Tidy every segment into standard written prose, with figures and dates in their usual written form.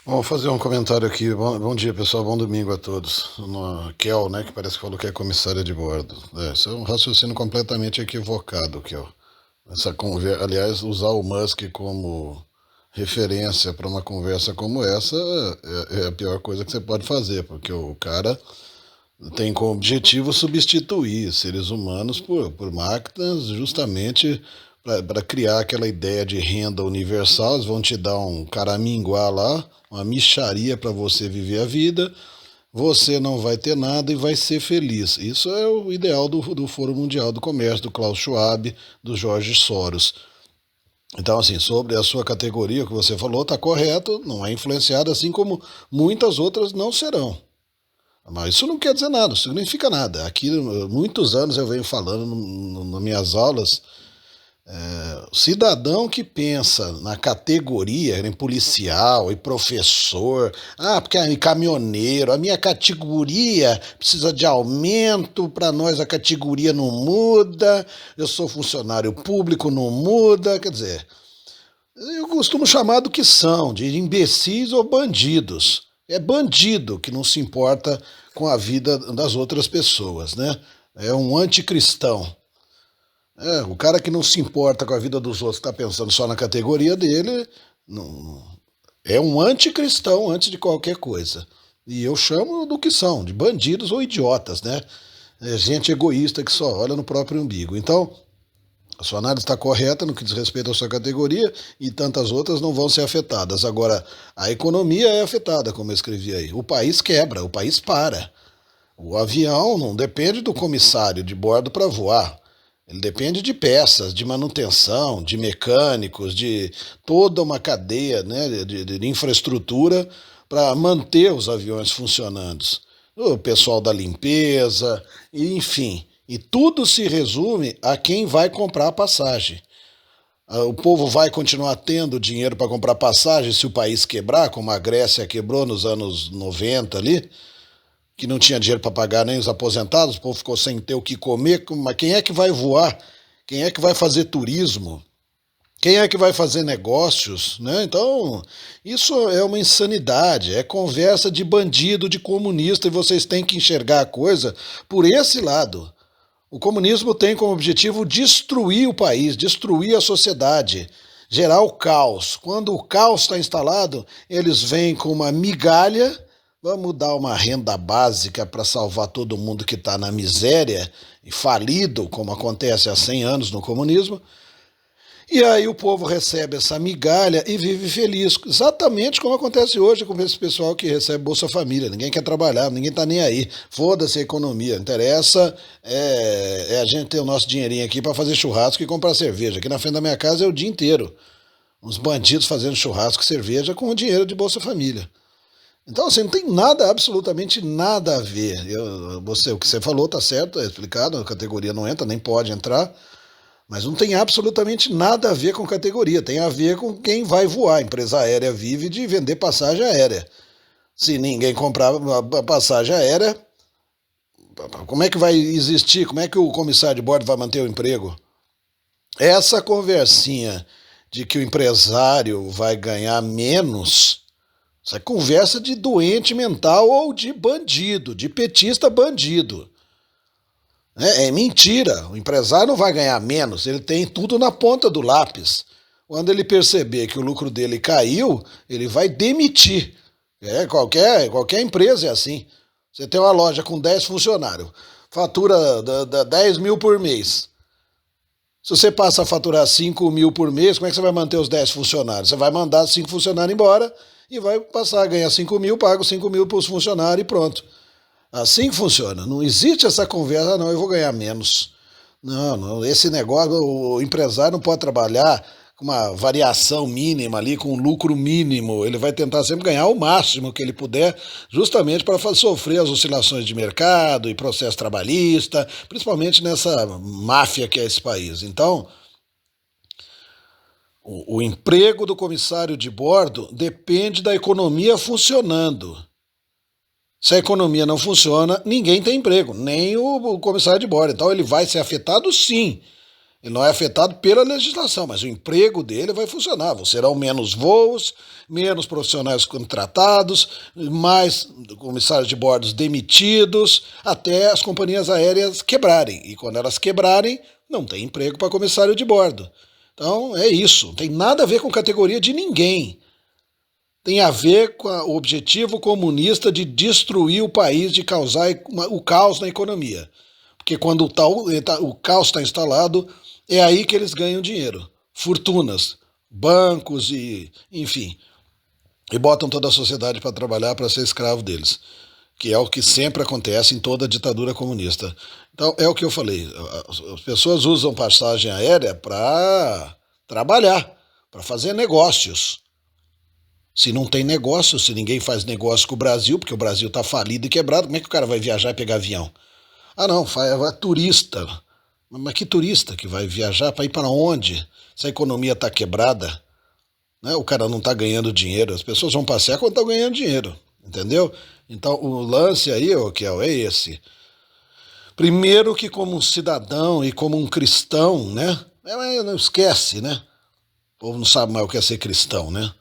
Vou fazer um comentário aqui. Bom dia, pessoal. Bom domingo a todos. Kel, né, que parece que falou que é comissária de bordo. Isso é um raciocínio completamente equivocado, Kel. Aliás, usar o Musk como referência para uma conversa como essa é a pior coisa que você pode fazer, porque o cara tem como objetivo substituir seres humanos por máquinas, justamente para criar aquela ideia de renda universal. Eles vão te dar um caraminguá lá, uma mixaria para você viver a vida, você não vai ter nada e vai ser feliz. Isso é o ideal do Fórum Mundial do Comércio, do Klaus Schwab, do Jorge Soros. Então, assim, sobre a sua categoria, o que você falou, está correto, não é influenciado, assim como muitas outras não serão. Mas isso não quer dizer nada, isso significa nada. Aqui, muitos anos eu venho falando nas minhas aulas, cidadão que pensa na categoria, em policial e professor, porque é caminhoneiro, a minha categoria precisa de aumento, para nós a categoria não muda, eu sou funcionário público, não muda, quer dizer, eu costumo chamar do que são, de imbecis ou bandidos. É bandido que não se importa com a vida das outras pessoas, né? É um anticristão. O cara que não se importa com a vida dos outros, está pensando só na categoria dele, não, é um anticristão antes de qualquer coisa. E eu chamo do que são, de bandidos ou idiotas, né? É gente egoísta que só olha no próprio umbigo. Então, a sua análise está correta no que diz respeito à sua categoria e tantas outras não vão ser afetadas. Agora, a economia é afetada, como eu escrevi aí. O país quebra, o país para. O avião não depende do comissário de bordo para voar. Ele depende de peças, de manutenção, de mecânicos, de toda uma cadeia, né, de infraestrutura para manter os aviões funcionando. O pessoal da limpeza, enfim. E tudo se resume a quem vai comprar a passagem. O povo vai continuar tendo dinheiro para comprar passagem se o país quebrar, como a Grécia quebrou nos anos 90 ali, que não tinha dinheiro para pagar nem os aposentados, o povo ficou sem ter o que comer. Mas quem é que vai voar? Quem é que vai fazer turismo? Quem é que vai fazer negócios, né? Então, isso é uma insanidade, é conversa de bandido, de comunista, e vocês têm que enxergar a coisa por esse lado. O comunismo tem como objetivo destruir o país, destruir a sociedade, gerar o caos. Quando o caos está instalado, eles vêm com uma migalha, vamos dar uma renda básica para salvar todo mundo que está na miséria e falido, como acontece há 100 anos no comunismo. E aí o povo recebe essa migalha e vive feliz, exatamente como acontece hoje com esse pessoal que recebe Bolsa Família. Ninguém quer trabalhar, ninguém tá nem aí. Foda-se a economia. Interessa a gente ter o nosso dinheirinho aqui para fazer churrasco e comprar cerveja. Aqui na frente da minha casa é o dia inteiro. Uns bandidos fazendo churrasco e cerveja com o dinheiro de Bolsa Família. Então, assim, não tem nada, absolutamente nada a ver. O que você falou tá certo, é explicado, a categoria não entra, nem pode entrar. Mas não tem absolutamente nada a ver com categoria, tem a ver com quem vai voar. A empresa aérea vive de vender passagem aérea. Se ninguém comprar a passagem aérea, como é que vai existir? Como é que o comissário de bordo vai manter o emprego? Essa conversinha de que o empresário vai ganhar menos, essa é conversa de doente mental ou de bandido, de petista bandido. É mentira, o empresário não vai ganhar menos, ele tem tudo na ponta do lápis. Quando ele perceber que o lucro dele caiu, ele vai demitir. Qualquer empresa é assim. Você tem uma loja com 10 funcionários, fatura 10 mil por mês. Se você passa a faturar 5 mil por mês, como é que você vai manter os 10 funcionários? Você vai mandar 5 funcionários embora e vai passar a ganhar 5 mil, paga os 5 mil para os funcionários e pronto. Assim que funciona. Não existe essa conversa, não, eu vou ganhar menos. Não, não, esse negócio, o empresário não pode trabalhar com uma variação mínima ali, com um lucro mínimo. Ele vai tentar sempre ganhar o máximo que ele puder, justamente para sofrer as oscilações de mercado e processo trabalhista, principalmente nessa máfia que é esse país. Então, o emprego do comissário de bordo depende da economia funcionando. Se a economia não funciona, ninguém tem emprego, nem o comissário de bordo. Então ele vai ser afetado sim. Ele não é afetado pela legislação, mas o emprego dele vai funcionar. Serão menos voos, menos profissionais contratados, mais comissários de bordos demitidos, até as companhias aéreas quebrarem. E quando elas quebrarem, não tem emprego para comissário de bordo. Então é isso. Não tem nada a ver com categoria de ninguém. Tem a ver com o objetivo comunista de destruir o país, de causar o caos na economia. Porque quando o caos está instalado, é aí que eles ganham dinheiro. Fortunas, bancos e, enfim. E botam toda a sociedade para trabalhar para ser escravo deles. Que é o que sempre acontece em toda ditadura comunista. Então, é o que eu falei. As pessoas usam passagem aérea para trabalhar, para fazer negócios. Se não tem negócio, se ninguém faz negócio com o Brasil, porque o Brasil está falido e quebrado, como é que o cara vai viajar e pegar avião? Ah, não, vai turista. Mas que turista que vai viajar para ir para onde? Se a economia está quebrada, né? O cara não está ganhando dinheiro, as pessoas vão passear quando estão ganhando dinheiro, entendeu? Então o lance aí, Kel, é esse. Primeiro que como um cidadão e como um cristão, né? Não esquece, né? O povo não sabe mais o que é ser cristão, né?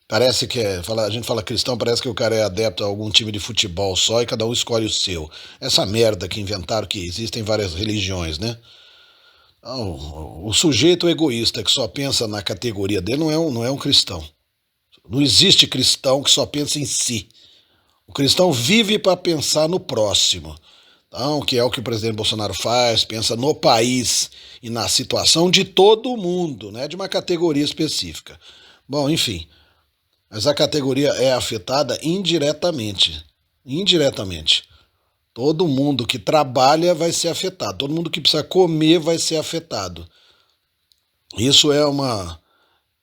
Parece que a gente fala cristão, parece que o cara é adepto a algum time de futebol só e cada um escolhe o seu. Essa merda que inventaram que existem várias religiões, né? O sujeito egoísta que só pensa na categoria dele não é um cristão. Não existe cristão que só pensa em si. O cristão vive para pensar no próximo. Então, que é o que o presidente Bolsonaro faz, pensa no país e na situação de todo mundo, né? De uma categoria específica. Bom, enfim. Mas a categoria é afetada indiretamente. Indiretamente. Todo mundo que trabalha vai ser afetado. Todo mundo que precisa comer vai ser afetado. Isso é uma.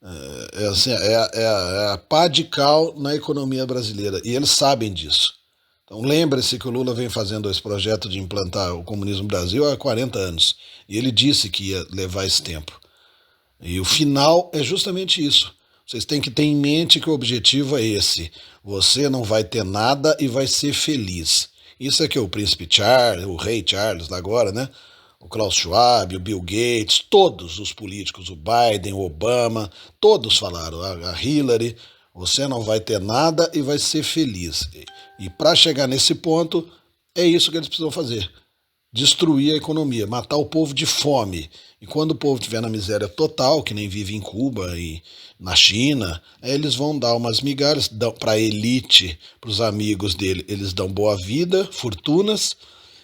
É a pá de cal na economia brasileira. E eles sabem disso. Então lembre-se que o Lula vem fazendo esse projeto de implantar o comunismo no Brasil há 40 anos. E ele disse que ia levar esse tempo. E o final é justamente isso. Vocês têm que ter em mente que o objetivo é esse. Você não vai ter nada e vai ser feliz. Isso é que o príncipe Charles, o rei Charles agora, né? O Klaus Schwab, o Bill Gates, todos os políticos, o Biden, o Obama, todos falaram, a Hillary, você não vai ter nada e vai ser feliz. E para chegar nesse ponto, é isso que eles precisam fazer. Destruir a economia, matar o povo de fome. E quando o povo estiver na miséria total, que nem vive em Cuba e na China, eles vão dar umas migalhas para a elite, para os amigos dele. Eles dão boa vida, fortunas,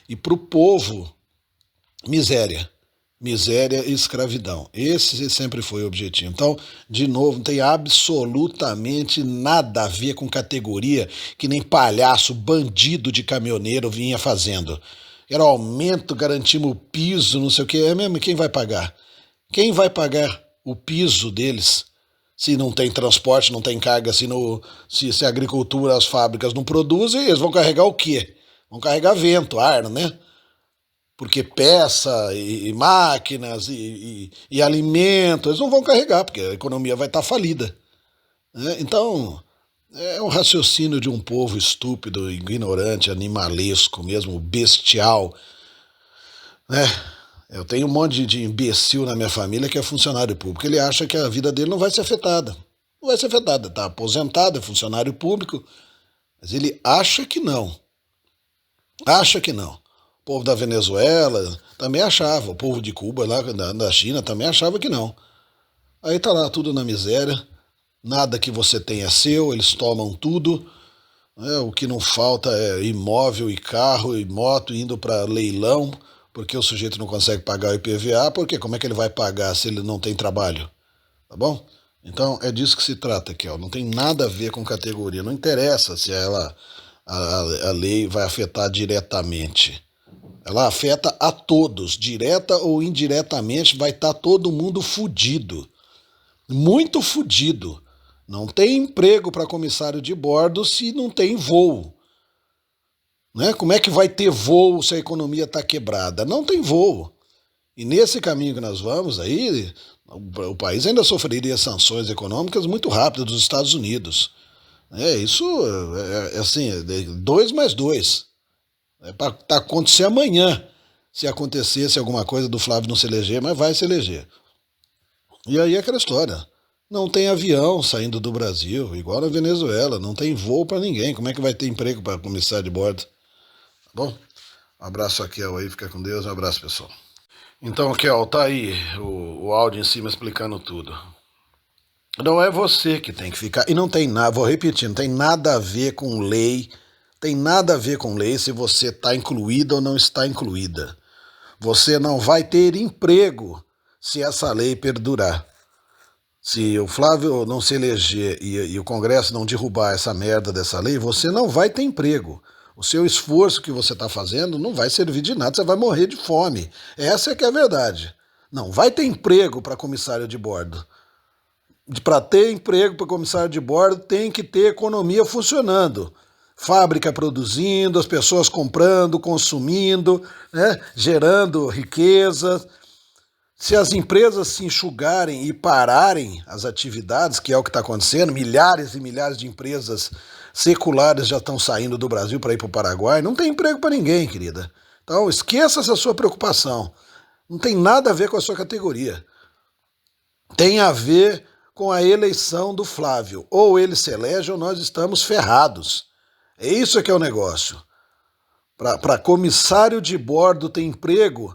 e para o povo, miséria. Miséria e escravidão. Esse sempre foi o objetivo. Então, de novo, não tem absolutamente nada a ver com categoria que nem palhaço, bandido de caminhoneiro vinha fazendo. Era aumento, garantimos o piso, não sei o que. É mesmo, quem vai pagar? Quem vai pagar o piso deles? Se não tem transporte, não tem carga, se a agricultura, as fábricas não produzem, eles vão carregar o quê? Vão carregar vento, ar, né? Porque peça e máquinas e alimento, eles não vão carregar, porque a economia vai estar falida. Né? Então, é um raciocínio de um povo estúpido, ignorante, animalesco mesmo, bestial. Né? Eu tenho um monte de imbecil na minha família que é funcionário público. Ele acha que a vida dele não vai ser afetada. Não vai ser afetada. Está aposentado, é funcionário público. Mas ele acha que não. Acha que não. O povo da Venezuela também achava. O povo de Cuba, lá da China, também achava que não. Aí tá lá tudo na miséria. Nada que você tenha é seu, eles tomam tudo. Né? O que não falta é imóvel e carro e moto indo para leilão, porque o sujeito não consegue pagar o IPVA, porque como é que ele vai pagar se ele não tem trabalho? Tá bom? Então é disso que se trata, Kel. Não tem nada a ver com categoria. Não interessa se a lei vai afetar diretamente. Ela afeta a todos, direta ou indiretamente, vai estar todo mundo fudido. Muito fudido. Não tem emprego para comissário de bordo se não tem voo. Né? Como é que vai ter voo se a economia está quebrada? Não tem voo. E nesse caminho que nós vamos aí, o país ainda sofreria sanções econômicas muito rápidas dos Estados Unidos. Isso é assim, 2 mais 2. É para acontecer amanhã. se acontecesse alguma coisa do Flávio não se eleger, mas vai se eleger. E aí é aquela história. Não tem avião saindo do Brasil, igual na Venezuela, não tem voo para ninguém. Como é que vai ter emprego para comissário de bordo? Tá bom? Um abraço aqui, aí, fica com Deus, um abraço, pessoal. Então, Kel, tá aí o áudio em cima explicando tudo. Não é você que tem que ficar. E não tem nada, vou repetir, não tem nada a ver com lei. Tem nada a ver com lei se você está incluída ou não está incluída. Você não vai ter emprego se essa lei perdurar. Se o Flávio não se eleger e o Congresso não derrubar essa merda dessa lei, você não vai ter emprego. O seu esforço que você está fazendo não vai servir de nada, você vai morrer de fome. Essa é que é a verdade. Não vai ter emprego para comissário de bordo. Para ter emprego para comissário de bordo, tem que ter economia funcionando. Fábrica produzindo, as pessoas comprando, consumindo, né, gerando riqueza. Se as empresas se enxugarem e pararem as atividades, que é o que está acontecendo, milhares e milhares de empresas seculares já estão saindo do Brasil para ir para o Paraguai, não tem emprego para ninguém, querida. Então esqueça essa sua preocupação. Não tem nada a ver com a sua categoria. Tem a ver com a eleição do Flávio. Ou ele se elege ou nós estamos ferrados. É isso que é o negócio. Para comissário de bordo ter emprego,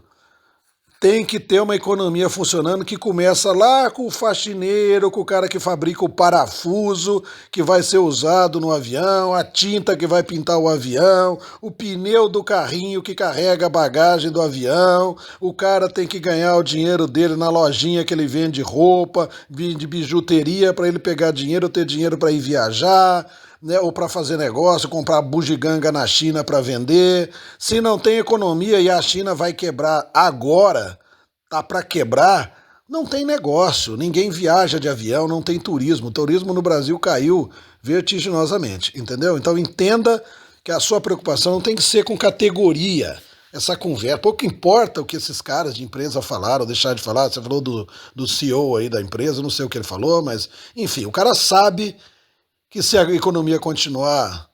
tem que ter uma economia funcionando que começa lá com o faxineiro, com o cara que fabrica o parafuso que vai ser usado no avião, a tinta que vai pintar o avião, o pneu do carrinho que carrega a bagagem do avião, o cara tem que ganhar o dinheiro dele na lojinha que ele vende roupa, de bijuteria para ele pegar dinheiro, ter dinheiro para ir viajar, né, ou para fazer negócio, comprar bugiganga na China para vender. Se não tem economia e a China vai quebrar agora, tá para quebrar, não tem negócio, ninguém viaja de avião, não tem turismo. O turismo no Brasil caiu vertiginosamente, entendeu? Então entenda que a sua preocupação não tem que ser com categoria. Essa conversa, pouco importa o que esses caras de empresa falaram, deixaram de falar. Você falou do CEO aí da empresa, não sei o que ele falou, mas enfim, o cara sabe que se a economia continuar,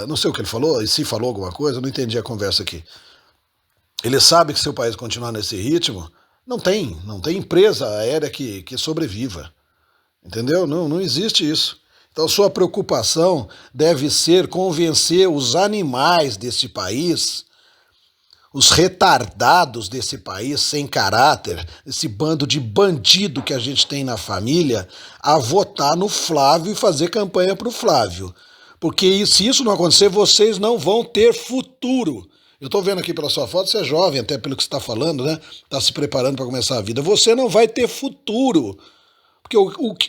não sei o que ele falou, e se falou alguma coisa, eu não entendi a conversa aqui. Ele sabe que se o país continuar nesse ritmo, não tem empresa aérea que sobreviva. Entendeu? Não existe isso. Então sua preocupação deve ser convencer os animais desse país, os retardados desse país sem caráter, esse bando de bandido que a gente tem na família, a votar no Flávio e fazer campanha para o Flávio. Porque se isso não acontecer, vocês não vão ter futuro. Eu estou vendo aqui pela sua foto, você é jovem, até pelo que você está falando, né? Está se preparando para começar a vida. Você não vai ter futuro. Porque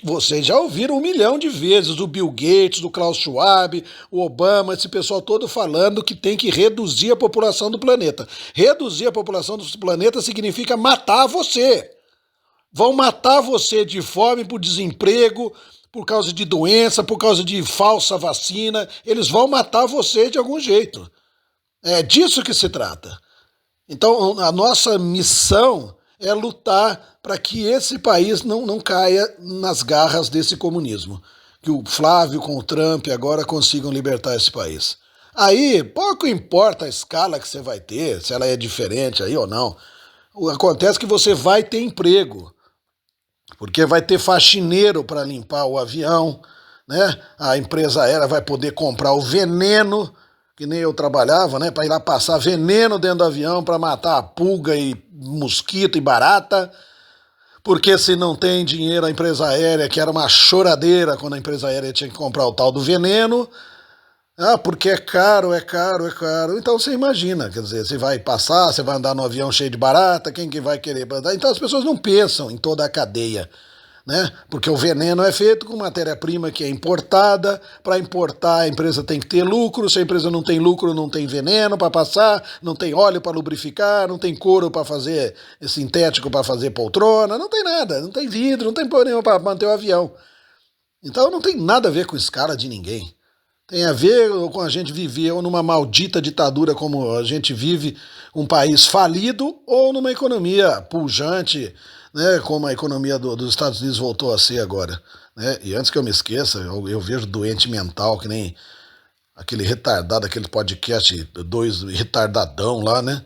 vocês já ouviram 1 milhão de vezes o Bill Gates, o Klaus Schwab, o Obama, esse pessoal todo falando que tem que reduzir a população do planeta. Reduzir a população do planeta significa matar você. Vão matar você de fome, por desemprego, por causa de doença, por causa de falsa vacina. Eles vão matar você de algum jeito. É disso que se trata. Então, a nossa missão é lutar para que esse país não caia nas garras desse comunismo. Que o Flávio com o Trump agora consigam libertar esse país. Aí, pouco importa a escala que você vai ter, se ela é diferente aí ou não. Acontece que você vai ter emprego, porque vai ter faxineiro para limpar o avião, né? A empresa aérea vai poder comprar o veneno, que nem eu trabalhava, né, para ir lá passar veneno dentro do avião para matar a pulga e mosquito e barata, porque se não tem dinheiro a empresa aérea, que era uma choradeira quando a empresa aérea tinha que comprar o tal do veneno, porque é caro, é caro, é caro. Então você imagina, quer dizer, você vai passar, você vai andar no avião cheio de barata, quem que vai querer andar? Então as pessoas não pensam em toda a cadeia, né? Porque o veneno é feito com matéria-prima que é importada. Para importar, a empresa tem que ter lucro. Se a empresa não tem lucro, não tem veneno para passar, não tem óleo para lubrificar, não tem couro para fazer sintético para fazer poltrona, não tem nada, não tem vidro, não tem porra nenhuma para manter o avião. Então não tem nada a ver com escala de ninguém. Tem a ver com a gente viver ou numa maldita ditadura como a gente vive, um país falido, ou numa economia pujante, né, como a economia dos Estados Unidos voltou a ser agora. Né? E antes que eu me esqueça, eu vejo doente mental, que nem aquele retardado, aquele podcast, dois retardadão lá, né?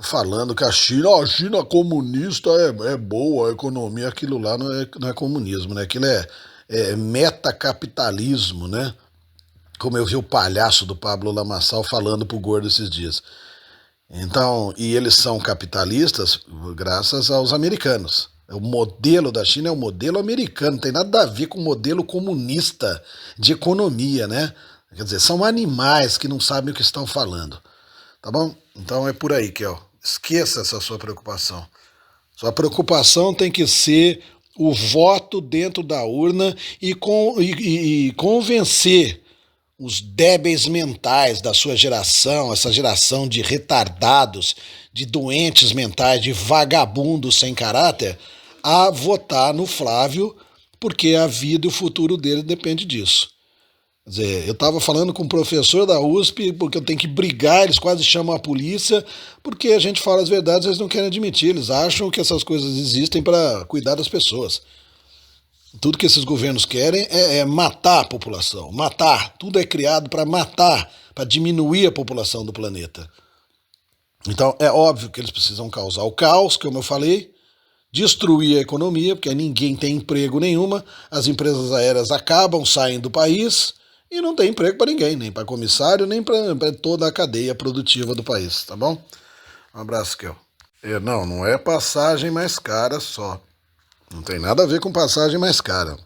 falando que a China comunista é boa, a economia, aquilo lá não é comunismo, né? Aquilo é metacapitalismo, né? Como eu vi o palhaço do Pablo Lamaçal falando pro Gordo esses dias. Então, e eles são capitalistas graças aos americanos. O modelo da China é o modelo americano, não tem nada a ver com o modelo comunista de economia, né? Quer dizer, são animais que não sabem o que estão falando. Tá bom? Então é por aí, Kel. Esqueça essa sua preocupação. Sua preocupação tem que ser o voto dentro da urna e convencer os débeis mentais da sua geração, essa geração de retardados, de doentes mentais, de vagabundos sem caráter, a votar no Flávio, porque a vida e o futuro dele depende disso. Quer dizer, eu estava falando com um professor da USP, porque eu tenho que brigar, eles quase chamam a polícia, porque a gente fala as verdades, eles não querem admitir, eles acham que essas coisas existem para cuidar das pessoas. Tudo que esses governos querem é matar a população, matar. Tudo é criado para matar, para diminuir a população do planeta. Então é óbvio que eles precisam causar o caos, como eu falei, destruir a economia, porque ninguém tem emprego nenhuma, as empresas aéreas acabam saindo do país e não tem emprego para ninguém, nem para comissário, nem para toda a cadeia produtiva do país, tá bom? Um abraço, Kel. Não é passagem mais cara só. Não tem nada a ver com passagem mais cara.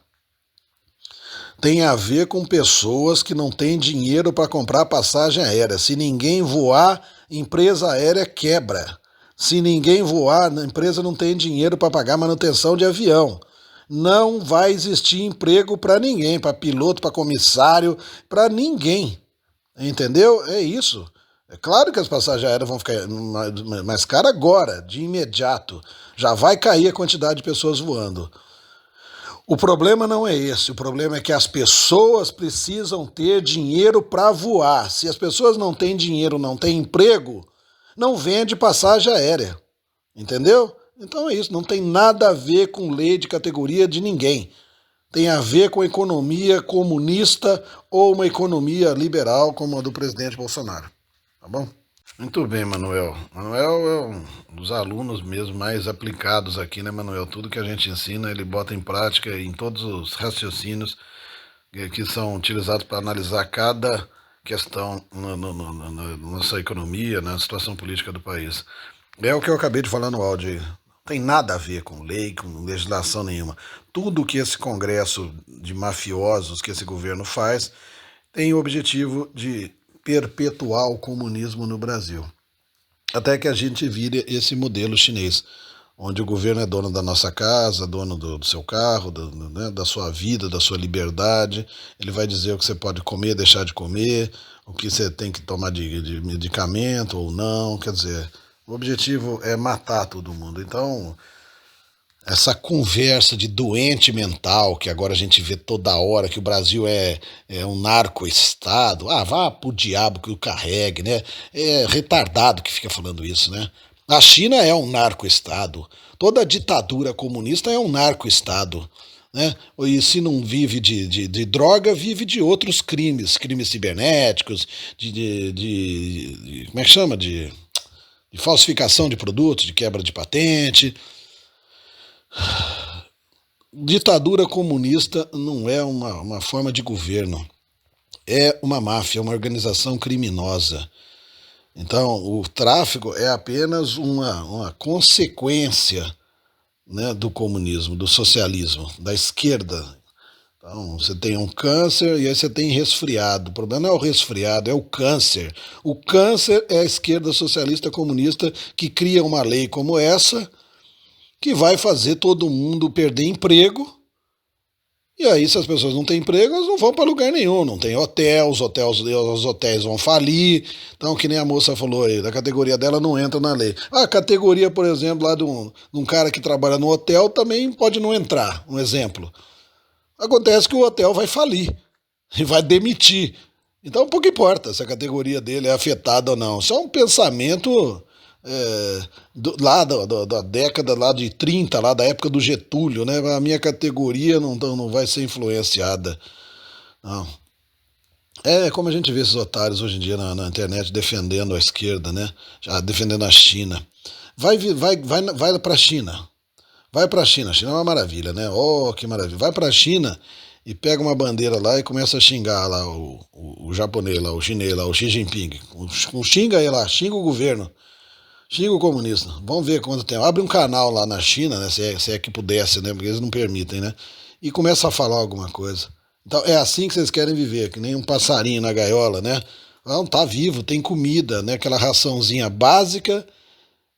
Tem a ver com pessoas que não têm dinheiro para comprar passagem aérea. Se ninguém voar, empresa aérea quebra. Se ninguém voar, a empresa não tem dinheiro para pagar manutenção de avião. Não vai existir emprego para ninguém, para piloto, para comissário, para ninguém. Entendeu? É isso. É claro que as passagens aéreas vão ficar mais caras agora, de imediato. Já vai cair a quantidade de pessoas voando. O problema não é esse, o problema é que as pessoas precisam ter dinheiro para voar. Se as pessoas não têm dinheiro, não têm emprego, não vende passagem aérea. Entendeu? Então é isso, não tem nada a ver com lei de categoria de ninguém. Tem a ver com economia comunista ou uma economia liberal como a do presidente Bolsonaro. Tá bom? Muito bem, Manuel. Manuel é um dos alunos mesmo mais aplicados aqui, né, Manuel? Tudo que a gente ensina, ele bota em prática em todos os raciocínios que são utilizados para analisar cada questão na nossa economia, na situação política do país. É o que eu acabei de falar no áudio aí. Não tem nada a ver com lei, com legislação nenhuma. Tudo que esse congresso de mafiosos que esse governo faz tem o objetivo de perpetuar o comunismo no Brasil. Até que a gente vire esse modelo chinês, onde o governo é dono da nossa casa, dono do seu carro, né, da sua vida, da sua liberdade. Ele vai dizer o que você pode comer, deixar de comer, o que você tem que tomar de medicamento ou não. Quer dizer, o objetivo é matar todo mundo. Então, essa conversa de doente mental que agora a gente vê toda hora, que o Brasil é um narco-estado. Ah, vá pro diabo que o carregue, né? É retardado que fica falando isso, né? A China é um narco-estado. Toda ditadura comunista é um narco-estado. Né? E se não vive de droga, vive de outros crimes, crimes cibernéticos, como é que chama? De falsificação de produtos, de quebra de patente. Ditadura comunista não é uma forma de governo, é uma máfia, uma organização criminosa. Então, o tráfico é apenas uma consequência, né, do comunismo, do socialismo, da esquerda. Então, você tem um câncer e aí você tem resfriado. O problema não é o resfriado, é o câncer. O câncer é a esquerda socialista comunista que cria uma lei como essa, que vai fazer todo mundo perder emprego. E aí, se as pessoas não têm emprego, elas não vão para lugar nenhum. Não tem hotel, os hotéis vão falir. Então, que nem a moça falou aí, da categoria dela não entra na lei. A categoria, por exemplo, lá de um cara que trabalha no hotel também pode não entrar, um exemplo. Acontece que o hotel vai falir e vai demitir. Então, pouco importa se a categoria dele é afetada ou não. Isso é um pensamento lá da década lá de 30, lá da época do Getúlio, né? A minha categoria não vai ser influenciada. Não. É como a gente vê esses otários hoje em dia na internet defendendo a esquerda, né? Já defendendo a China. Vai pra China. Vai pra China. A China é uma maravilha, né? Oh, que maravilha. Vai pra China e pega uma bandeira lá e começa a xingar lá o japonês lá, o chinês lá, o Xi Jinping. Xinga aí lá, xinga o governo. Xinga o comunista. Vamos ver quanto tempo. Abre um canal lá na China, né? Se é que pudesse, né? Porque eles não permitem, né? E começa a falar alguma coisa. Então é assim que vocês querem viver, que nem um passarinho na gaiola, né? Não, tá vivo, tem comida, né? Aquela raçãozinha básica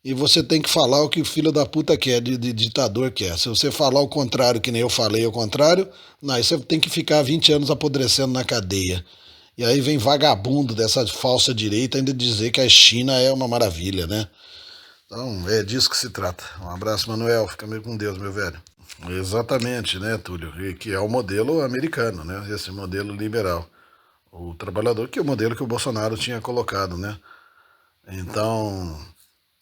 e você tem que falar o que o filho da puta quer, de ditador quer. Se você falar o contrário, que nem eu falei o contrário, não, aí você tem que ficar 20 anos apodrecendo na cadeia. E aí vem vagabundo dessa falsa direita ainda dizer que a China é uma maravilha, né? Então, é disso que se trata. Um abraço, Manuel. Fica meio com Deus, meu velho. Exatamente, né, Túlio? E que é o modelo americano, né? Esse modelo liberal. O trabalhador, que é o modelo que o Bolsonaro tinha colocado, né? Então,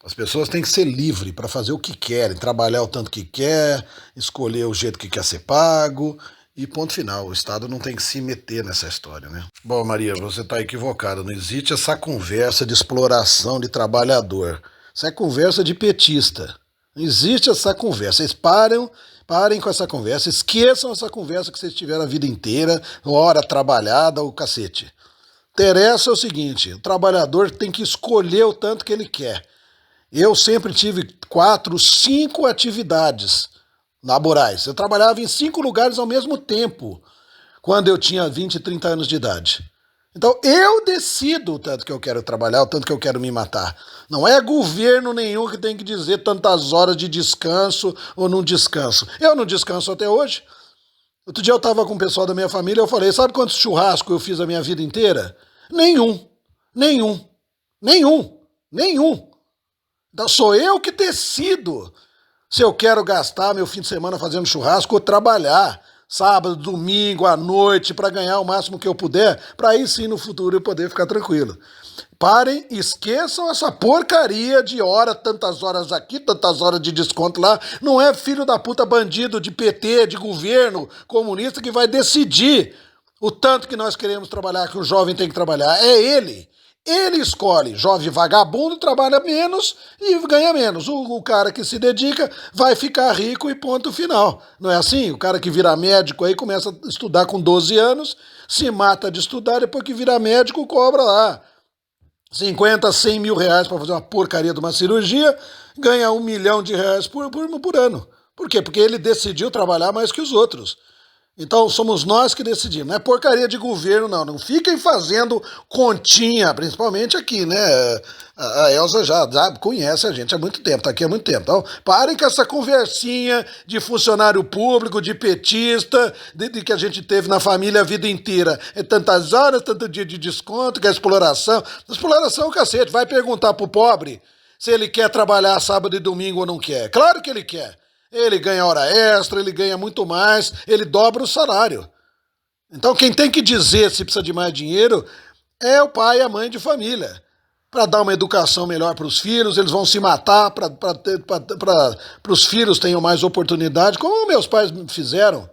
as pessoas têm que ser livres para fazer o que querem, trabalhar o tanto que quer, escolher o jeito que quer ser pago e ponto final. O Estado não tem que se meter nessa história, né? Bom, Maria, você está equivocada. Não existe essa conversa de exploração de trabalhador. Isso é conversa de petista. Não existe essa conversa. Vocês parem com essa conversa, esqueçam essa conversa que vocês tiveram a vida inteira, hora trabalhada, o cacete. Interessa é o seguinte: o trabalhador tem que escolher o tanto que ele quer. Eu sempre tive 4, 5 atividades laborais. Eu trabalhava em 5 lugares ao mesmo tempo, quando eu tinha 20, 30 anos de idade. Então eu decido o tanto que eu quero trabalhar, o tanto que eu quero me matar. Não é governo nenhum que tem que dizer tantas horas de descanso ou não descanso. Eu não descanso até hoje. Outro dia eu estava com o pessoal da minha família, eu falei, sabe quantos churrascos eu fiz a minha vida inteira? Nenhum. Nenhum. Nenhum. Nenhum. Então sou eu que decido se eu quero gastar meu fim de semana fazendo churrasco ou trabalhar sábado, domingo, à noite, para ganhar o máximo que eu puder, para aí sim no futuro eu poder ficar tranquilo. Parem, esqueçam essa porcaria de hora, tantas horas aqui, tantas horas de desconto lá. Não é filho da puta bandido de PT, de governo comunista que vai decidir o tanto que nós queremos trabalhar, que o jovem tem que trabalhar. É ele. Ele escolhe. Jovem vagabundo trabalha menos e ganha menos. O cara que se dedica vai ficar rico e ponto final. Não é assim? O cara que vira médico aí começa a estudar com 12 anos, se mata de estudar, depois que vira médico cobra lá 50, 100 mil reais para fazer uma porcaria de uma cirurgia, ganha R$ 1 milhão por ano. Por quê? Porque ele decidiu trabalhar mais que os outros. Então somos nós que decidimos, não é porcaria de governo, não. Não fiquem fazendo continha, principalmente aqui, né? A Elza já conhece a gente há muito tempo, tá aqui há muito tempo. Então parem com essa conversinha de funcionário público, de petista, de que a gente teve na família a vida inteira. É tantas horas, tanto dia de desconto, que é exploração. Exploração é o cacete. Vai perguntar pro pobre se ele quer trabalhar sábado e domingo ou não quer. Claro que ele quer. Ele ganha hora extra, ele ganha muito mais, ele dobra o salário. Então quem tem que dizer se precisa de mais dinheiro é o pai e a mãe de família. Para dar uma educação melhor para os filhos, eles vão se matar para os filhos tenham mais oportunidade, como meus pais fizeram.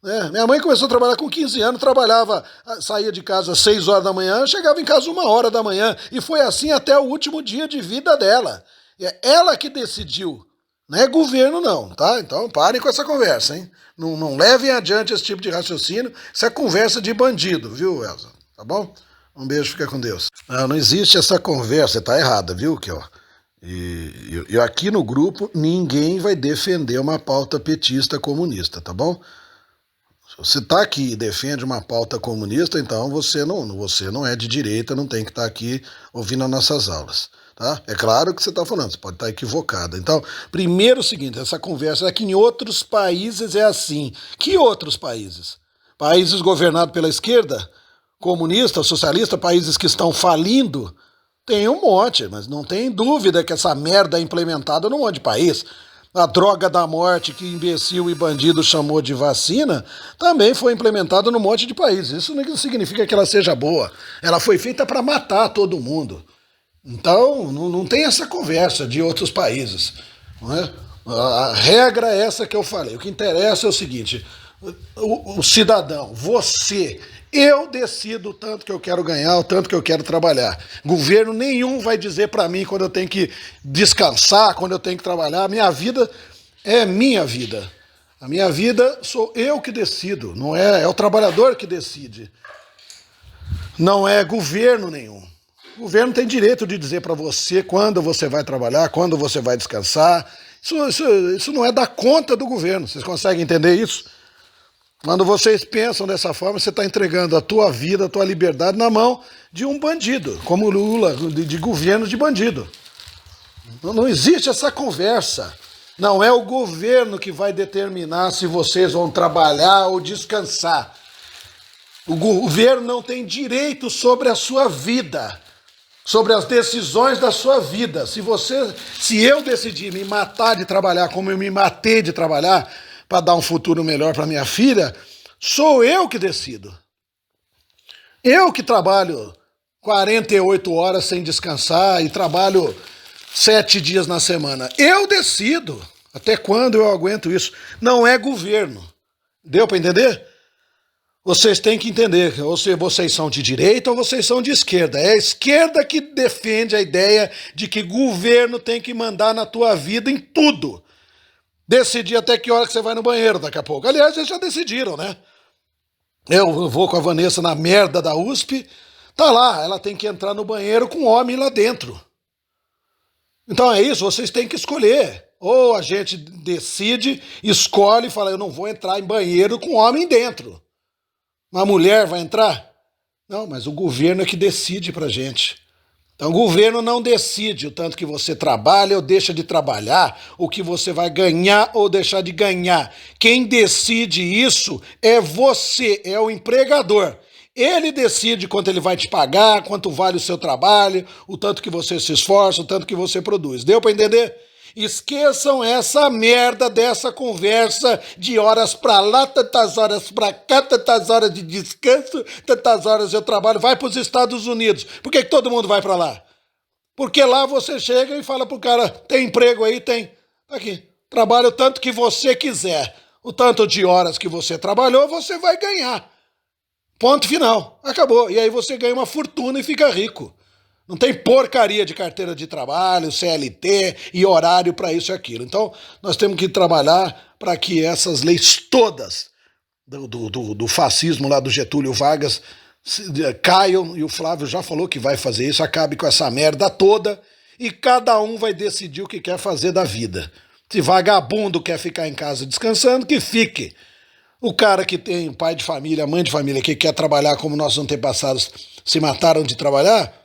Né? Minha mãe começou a trabalhar com 15 anos, trabalhava, saía de casa às 6 horas da manhã, chegava em casa 1 hora da manhã, e foi assim até o último dia de vida dela. É ela que decidiu. Não é governo, não, tá? Então parem com essa conversa, hein? Não levem adiante esse tipo de raciocínio. Isso é conversa de bandido, viu, Elza? Tá bom? Um beijo, fica com Deus. Não existe essa conversa, tá errada, viu, que ó. E aqui no grupo ninguém vai defender uma pauta petista comunista, tá bom? Se você tá aqui e defende uma pauta comunista, então você não é de direita, não tem que estar aqui ouvindo as nossas aulas. Tá? É claro que você está falando, você pode estar equivocado. Então, primeiro o seguinte, essa conversa é que em outros países é assim. Que outros países? Países governados pela esquerda, comunista, socialista, países que estão falindo, tem um monte, mas não tem dúvida que essa merda é implementada num monte de país. A droga da morte que imbecil e bandido chamou de vacina também foi implementada num monte de países. Isso não significa que ela seja boa. Ela foi feita para matar todo mundo. Então, não tem essa conversa de outros países. Não é? A regra é essa que eu falei. O que interessa é o seguinte: o cidadão, você. Eu decido o tanto que eu quero ganhar, o tanto que eu quero trabalhar. Governo nenhum vai dizer para mim quando eu tenho que descansar, quando eu tenho que trabalhar. A minha vida é minha vida. A minha vida sou eu que decido, não é o trabalhador que decide. Não é governo nenhum. O governo tem direito de dizer para você quando você vai trabalhar, quando você vai descansar. Isso não é da conta do governo. Vocês conseguem entender isso? Quando vocês pensam dessa forma, você está entregando a tua vida, a tua liberdade na mão de um bandido, como o Lula, de governo de bandido. Não existe essa conversa. Não é o governo que vai determinar se vocês vão trabalhar ou descansar. O governo não tem direito sobre a sua vida, sobre as decisões da sua vida. Se eu decidir me matar de trabalhar como eu me matei de trabalhar para dar um futuro melhor para minha filha, sou eu que decido. Eu que trabalho 48 horas sem descansar e trabalho 7 dias na semana. Eu decido até quando eu aguento isso. Não é governo. Deu para entender? Vocês têm que entender, ou se vocês são de direita ou vocês são de esquerda. É a esquerda que defende a ideia de que governo tem que mandar na tua vida em tudo. Decidir até que hora que você vai no banheiro daqui a pouco. Aliás, eles já decidiram, né? Eu vou com a Vanessa na merda da USP, tá lá, ela tem que entrar no banheiro com homem lá dentro. Então é isso, vocês têm que escolher. Ou a gente decide, escolhe e fala, eu não vou entrar em banheiro com homem dentro. Uma mulher vai entrar? Não, mas o governo é que decide pra gente. Então o governo não decide o tanto que você trabalha ou deixa de trabalhar, o que você vai ganhar ou deixar de ganhar. Quem decide isso é você, é o empregador. Ele decide quanto ele vai te pagar, quanto vale o seu trabalho, o tanto que você se esforça, o tanto que você produz. Deu para entender? Esqueçam essa merda dessa conversa de horas pra lá, tantas horas pra cá, tantas horas de descanso, tantas horas eu trabalho. Vai pros Estados Unidos. Por que todo mundo vai pra lá? Porque lá você chega e fala pro cara, tem emprego aí? Tem. Aqui, trabalha o tanto que você quiser. O tanto de horas que você trabalhou, você vai ganhar. Ponto final. Acabou. E aí você ganha uma fortuna e fica rico. Não tem porcaria de carteira de trabalho, CLT e horário para isso e aquilo. Então, nós temos que trabalhar para que essas leis todas do fascismo lá do Getúlio Vargas caiam, e o Flávio já falou que vai fazer isso, acabe com essa merda toda e cada um vai decidir o que quer fazer da vida. Se vagabundo quer ficar em casa descansando, que fique. O cara que tem pai de família, mãe de família, que quer trabalhar como nossos antepassados se mataram de trabalhar,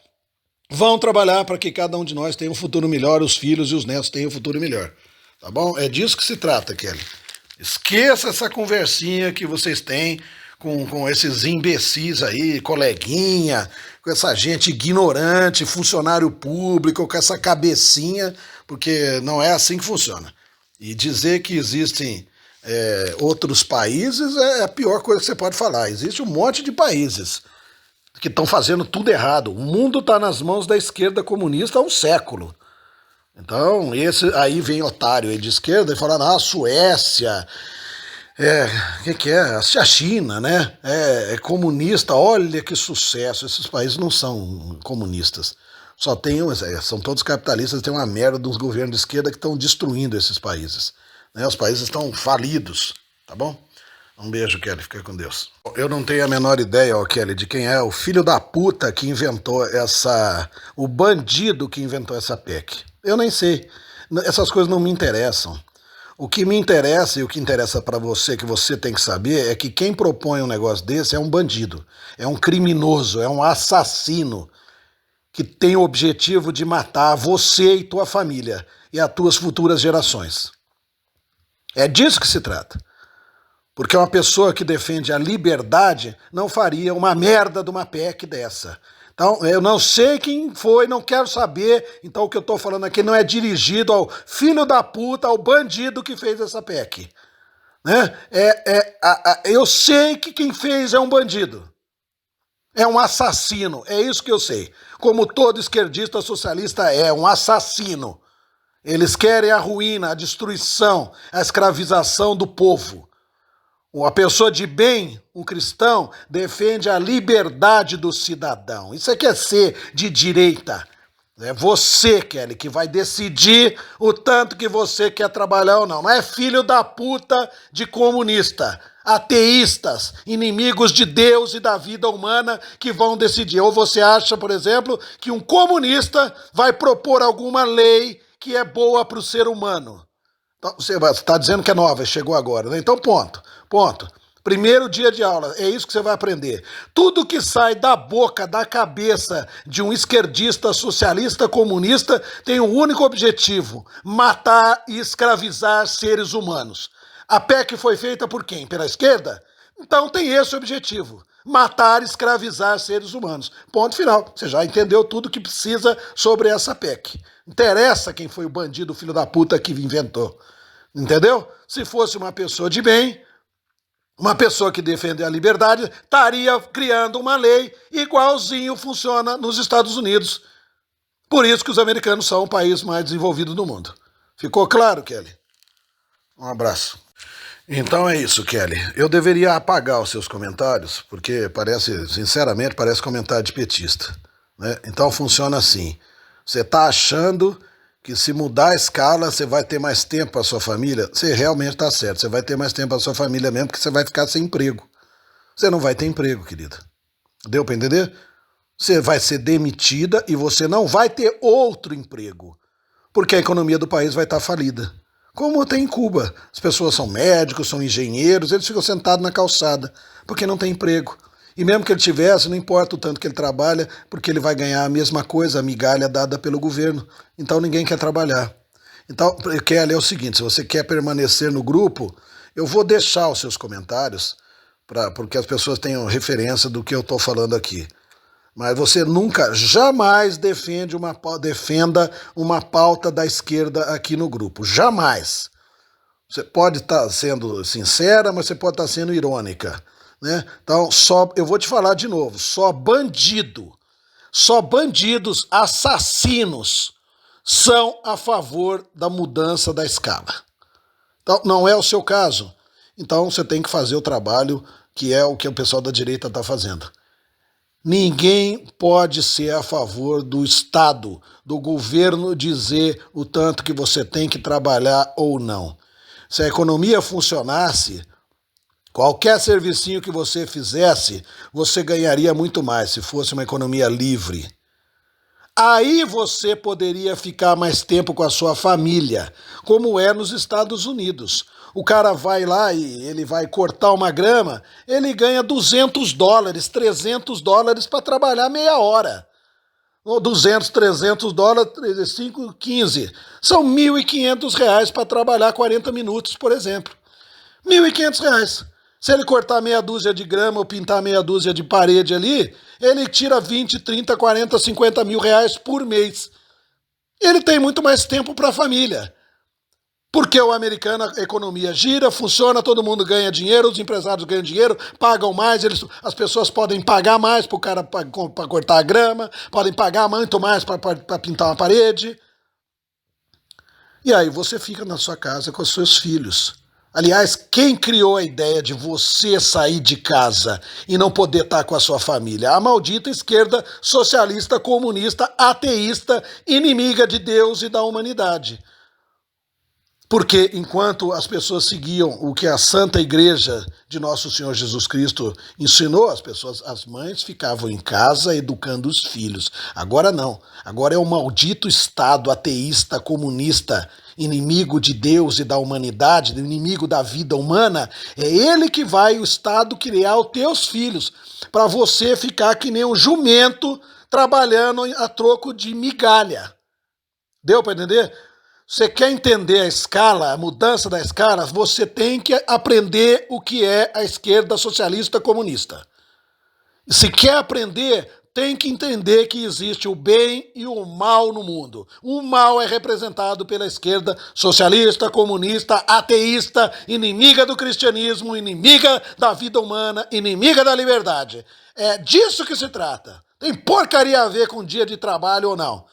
vão trabalhar para que cada um de nós tenha um futuro melhor, os filhos e os netos tenham um futuro melhor. Tá bom? É disso que se trata, Kelly. Esqueça essa conversinha que vocês têm com esses imbecis aí, coleguinha, com essa gente ignorante, funcionário público, com essa cabecinha, porque não é assim que funciona. E dizer que existem outros países é a pior coisa que você pode falar. Existe um monte de países que estão fazendo tudo errado. O mundo está nas mãos da esquerda comunista há um século. Então, aí vem otário aí de esquerda e fala, a Suécia, o que é? A China, né? É comunista, olha que sucesso. Esses países não são comunistas. São todos capitalistas, tem uma merda dos governos de esquerda que estão destruindo esses países. Né? Os países estão falidos, tá bom? Um beijo, Kelly, fica com Deus. Eu não tenho a menor ideia, Kelly, de quem é o filho da puta que inventou o bandido que inventou essa PEC. Eu nem sei. Essas coisas não me interessam. O que me interessa e o que interessa para você, que você tem que saber, é que quem propõe um negócio desse é um bandido, é um criminoso, é um assassino que tem o objetivo de matar você e tua família e as tuas futuras gerações. É disso que se trata. Porque uma pessoa que defende a liberdade não faria uma merda de uma PEC dessa. Então, eu não sei quem foi, não quero saber. Então, o que eu estou falando aqui não é dirigido ao filho da puta, ao bandido que fez essa PEC. Né? Eu sei que quem fez é um bandido. É um assassino, é isso que eu sei. Como todo esquerdista socialista é um assassino. Eles querem a ruína, a destruição, a escravização do povo. Uma pessoa de bem, um cristão, defende a liberdade do cidadão. Isso é que é ser de direita. É você, Kelly, que vai decidir o tanto que você quer trabalhar ou não. Não é filho da puta de comunista, ateístas, inimigos de Deus e da vida humana que vão decidir. Ou você acha, por exemplo, que um comunista vai propor alguma lei que é boa para o ser humano? Então, você está dizendo que é nova, chegou agora, né? Então, ponto. Primeiro dia de aula, é isso que você vai aprender. Tudo que sai da boca, da cabeça de um esquerdista, socialista, comunista, tem um único objetivo: matar e escravizar seres humanos. A PEC foi feita por quem? Pela esquerda? Então tem esse objetivo: matar e escravizar seres humanos. Ponto final. Você já entendeu tudo que precisa sobre essa PEC. Interessa quem foi o bandido, filho da puta que inventou. Entendeu? Se fosse uma pessoa de bem, uma pessoa que defende a liberdade, estaria criando uma lei igualzinho funciona nos Estados Unidos. Por isso que os americanos são o país mais desenvolvido do mundo. Ficou claro, Kelly? Um abraço. Então é isso, Kelly. Eu deveria apagar os seus comentários, porque sinceramente, parece comentário de petista, né? Então funciona assim. Você está achando que se mudar a escala você vai ter mais tempo para sua família? Você realmente está certo, você vai ter mais tempo para sua família mesmo, porque você vai ficar sem emprego. Você não vai ter emprego, querida. Deu para entender? Você vai ser demitida e você não vai ter outro emprego, porque a economia do país vai estar falida. Como tem em Cuba. As pessoas são médicos, são engenheiros, eles ficam sentados na calçada, porque não tem emprego. E mesmo que ele tivesse, não importa o tanto que ele trabalha, porque ele vai ganhar a mesma coisa, a migalha dada pelo governo. Então ninguém quer trabalhar. Então, Kelly, é o seguinte, se você quer permanecer no grupo, eu vou deixar os seus comentários, porque as pessoas tenham referência do que eu estou falando aqui. Mas você nunca, jamais defenda uma pauta da esquerda aqui no grupo. Jamais. Você pode estar sendo sincera, mas você pode estar sendo irônica, né? Então, eu vou te falar de novo, só bandidos, assassinos são a favor da mudança da escala. Então, não é o seu caso. Então, você tem que fazer o trabalho que é o que o pessoal da direita está fazendo. Ninguém pode ser a favor do Estado, do governo dizer o tanto que você tem que trabalhar ou não. Se a economia funcionasse, qualquer servicinho que você fizesse, você ganharia muito mais se fosse uma economia livre. Aí você poderia ficar mais tempo com a sua família, como é nos Estados Unidos. O cara vai lá e ele vai cortar uma grama, ele ganha $200, $300 para trabalhar meia hora. 200, $300, 5, 15. São R$ 1.500 para trabalhar 40 minutos, por exemplo. R$ 1.500. Se ele cortar meia dúzia de grama ou pintar meia dúzia de parede ali, ele tira 20, 30, 40, 50 mil reais por mês. Ele tem muito mais tempo para a família. Porque o americano, a economia gira, funciona, todo mundo ganha dinheiro, os empresários ganham dinheiro, pagam mais, as pessoas podem pagar mais para o cara para cortar a grama, podem pagar muito mais para pintar uma parede. E aí você fica na sua casa com os seus filhos. Aliás, quem criou a ideia de você sair de casa e não poder estar com a sua família? A maldita esquerda socialista, comunista, ateísta, inimiga de Deus e da humanidade. Porque enquanto as pessoas seguiam o que a Santa Igreja de Nosso Senhor Jesus Cristo ensinou, as mães ficavam em casa educando os filhos. Agora não. Agora é o maldito Estado ateísta, comunista, inimigo de Deus e da humanidade, inimigo da vida humana. É ele que vai, o Estado, criar os teus filhos, para você ficar que nem um jumento trabalhando a troco de migalha. Deu para entender? Você quer entender a escala, a mudança da escala, você tem que aprender o que é a esquerda socialista comunista. Se quer aprender, tem que entender que existe o bem e o mal no mundo. O mal é representado pela esquerda socialista, comunista, ateísta, inimiga do cristianismo, inimiga da vida humana, inimiga da liberdade. É disso que se trata. Tem porcaria a ver com dia de trabalho ou não.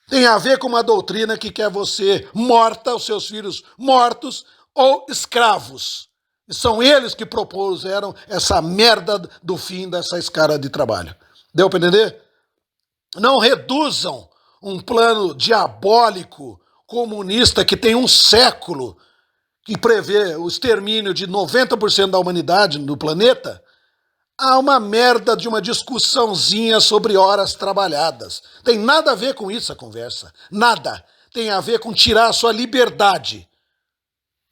Tem a ver com uma doutrina que quer você morta, os seus filhos mortos ou escravos. E são eles que propuseram essa merda do fim dessa escala de trabalho. Deu para entender? Não reduzam um plano diabólico, comunista, que tem um século, que prevê o extermínio de 90% da humanidade no planeta, a uma merda de uma discussãozinha sobre horas trabalhadas. Tem nada a ver com isso a conversa. Nada. Tem a ver com tirar a sua liberdade.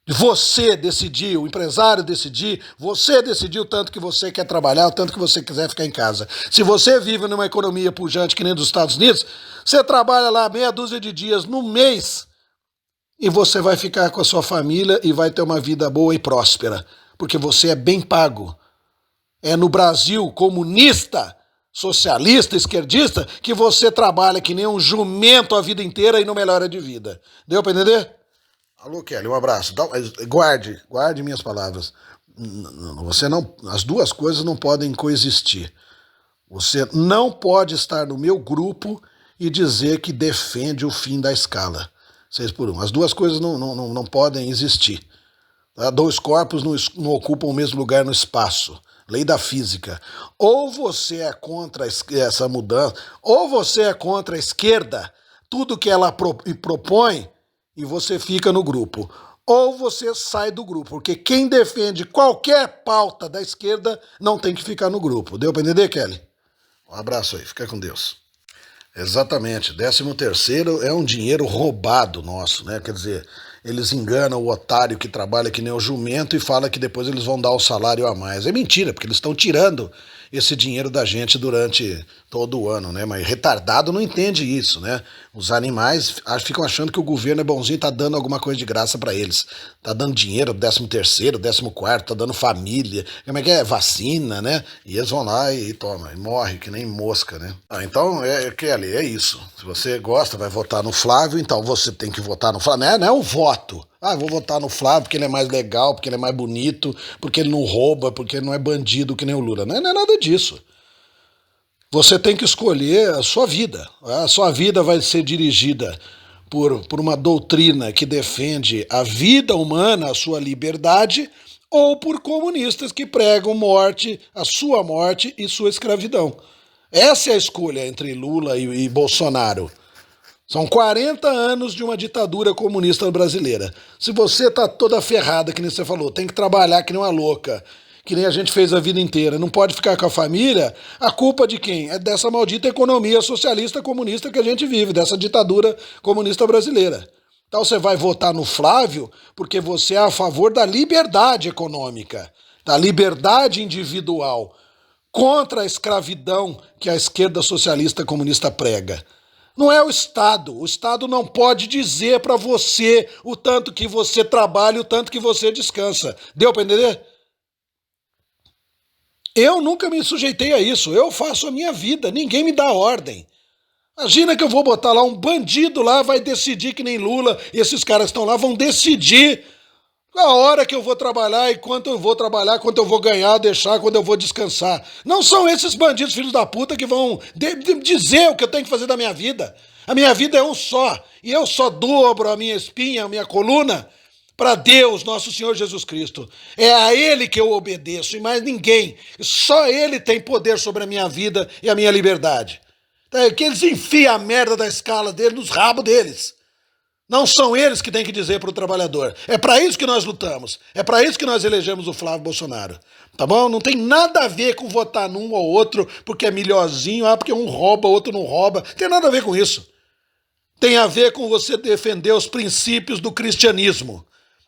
Você decidir, o empresário decidir, você decidir o tanto que você quer trabalhar, o tanto que você quiser ficar em casa. Se você vive numa economia pujante que nem dos Estados Unidos, você trabalha lá meia dúzia de dias no mês e você vai ficar com a sua família e vai ter uma vida boa e próspera, porque você é bem pago. É no Brasil comunista, socialista, esquerdista, que você trabalha que nem um jumento a vida inteira e não melhora de vida. Deu para entender? Alô, Kelly, um abraço. Guarde minhas palavras. Você não, as duas coisas não podem coexistir. Você não pode estar no meu grupo e dizer que defende o fim da escala. 6x1. As duas coisas não podem existir. Tá? Dois corpos não ocupam o mesmo lugar no espaço. Lei da física. Ou você é contra essa mudança, ou você é contra a esquerda, tudo que ela propõe, e você fica no grupo. Ou você sai do grupo, porque quem defende qualquer pauta da esquerda não tem que ficar no grupo. Deu para entender, Kelly? Um abraço aí, fica com Deus. Exatamente, 13º é um dinheiro roubado nosso, né? Quer dizer, eles enganam o otário que trabalha que nem o jumento e fala que depois eles vão dar o salário a mais. É mentira, porque eles estão tirando esse dinheiro da gente durante todo o ano, né? Mas retardado não entende isso, né? Os animais ficam achando que o governo é bonzinho e tá dando alguma coisa de graça para eles. Tá dando dinheiro, 13º, 14º, tá dando família, como é que é? Vacina, né? E eles vão lá e toma, e morre que nem mosca, né? Então, Kelly, é isso. Se você gosta, vai votar no Flávio, então você tem que votar no Flávio. Não é o voto. Ah, vou votar no Flávio porque ele é mais legal, porque ele é mais bonito, porque ele não rouba, porque ele não é bandido que nem o Lula. Não é nada disso. Você tem que escolher a sua vida. A sua vida vai ser dirigida por uma doutrina que defende a vida humana, a sua liberdade, ou por comunistas que pregam morte, a sua morte e sua escravidão. Essa é a escolha entre Lula e Bolsonaro. São 40 anos de uma ditadura comunista brasileira. Se você tá toda ferrada, que nem você falou, tem que trabalhar que nem uma louca, que nem a gente fez a vida inteira, não pode ficar com a família, a culpa de quem? É dessa maldita economia socialista comunista que a gente vive, dessa ditadura comunista brasileira. Então você vai votar no Flávio porque você é a favor da liberdade econômica, da liberdade individual, contra a escravidão que a esquerda socialista comunista prega. Não é o Estado não pode dizer para você o tanto que você trabalha e o tanto que você descansa. Deu para entender? Eu nunca me sujeitei a isso, eu faço a minha vida, ninguém me dá ordem. Imagina que eu vou botar lá um bandido lá, vai decidir que nem Lula, e esses caras estão lá, vão decidir a hora que eu vou trabalhar e quanto eu vou trabalhar, quanto eu vou ganhar, deixar, quando eu vou descansar. Não são esses bandidos filhos da puta que vão dizer o que eu tenho que fazer da minha vida. A minha vida é um só, e eu só dobro a minha espinha, a minha coluna, para Deus, nosso Senhor Jesus Cristo. É a Ele que eu obedeço e mais ninguém. Só Ele tem poder sobre a minha vida e a minha liberdade. Então, é que eles enfiem a merda da escala dele nos rabos deles. Não são eles que têm que dizer para o trabalhador. É para isso que nós lutamos. É para isso que nós elegemos o Flávio Bolsonaro. Tá bom? Não tem nada a ver com votar num ou outro porque é melhorzinho, porque um rouba, outro não rouba. Não tem nada a ver com isso. Tem a ver com você defender os princípios do cristianismo.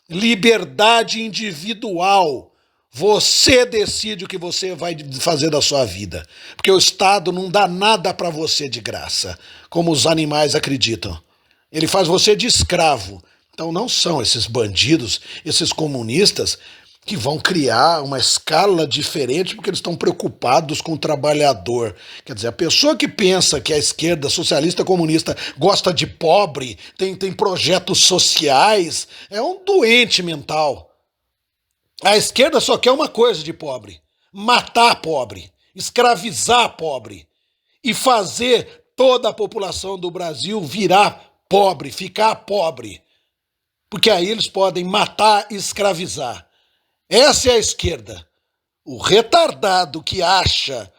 Liberdade individual. Você decide o que você vai fazer da sua vida. Porque o Estado não dá nada para você de graça, como os animais acreditam. Ele faz você de escravo. Então não são esses bandidos, esses comunistas que vão criar uma escala diferente porque eles estão preocupados com o trabalhador. Quer dizer, a pessoa que pensa que a esquerda socialista comunista gosta de pobre, tem projetos sociais, é um doente mental. A esquerda só quer uma coisa de pobre: matar pobre, escravizar pobre e fazer toda a população do Brasil virar pobre, ficar pobre. Porque aí eles podem matar e escravizar. Essa é a esquerda. O retardado que acha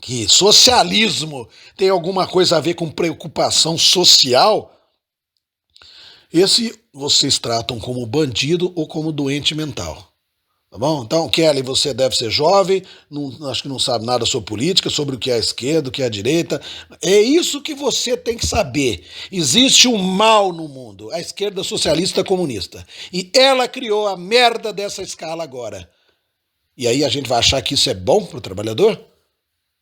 que socialismo tem alguma coisa a ver com preocupação social, esse vocês tratam como bandido ou como doente mental. Tá bom? Então, Kelly, você deve ser jovem, acho que não sabe nada sobre política, sobre o que é a esquerda, o que é a direita. É isso que você tem que saber. Existe um mal no mundo, a esquerda socialista comunista. E ela criou a merda dessa escala agora. E aí a gente vai achar que isso é bom para o trabalhador?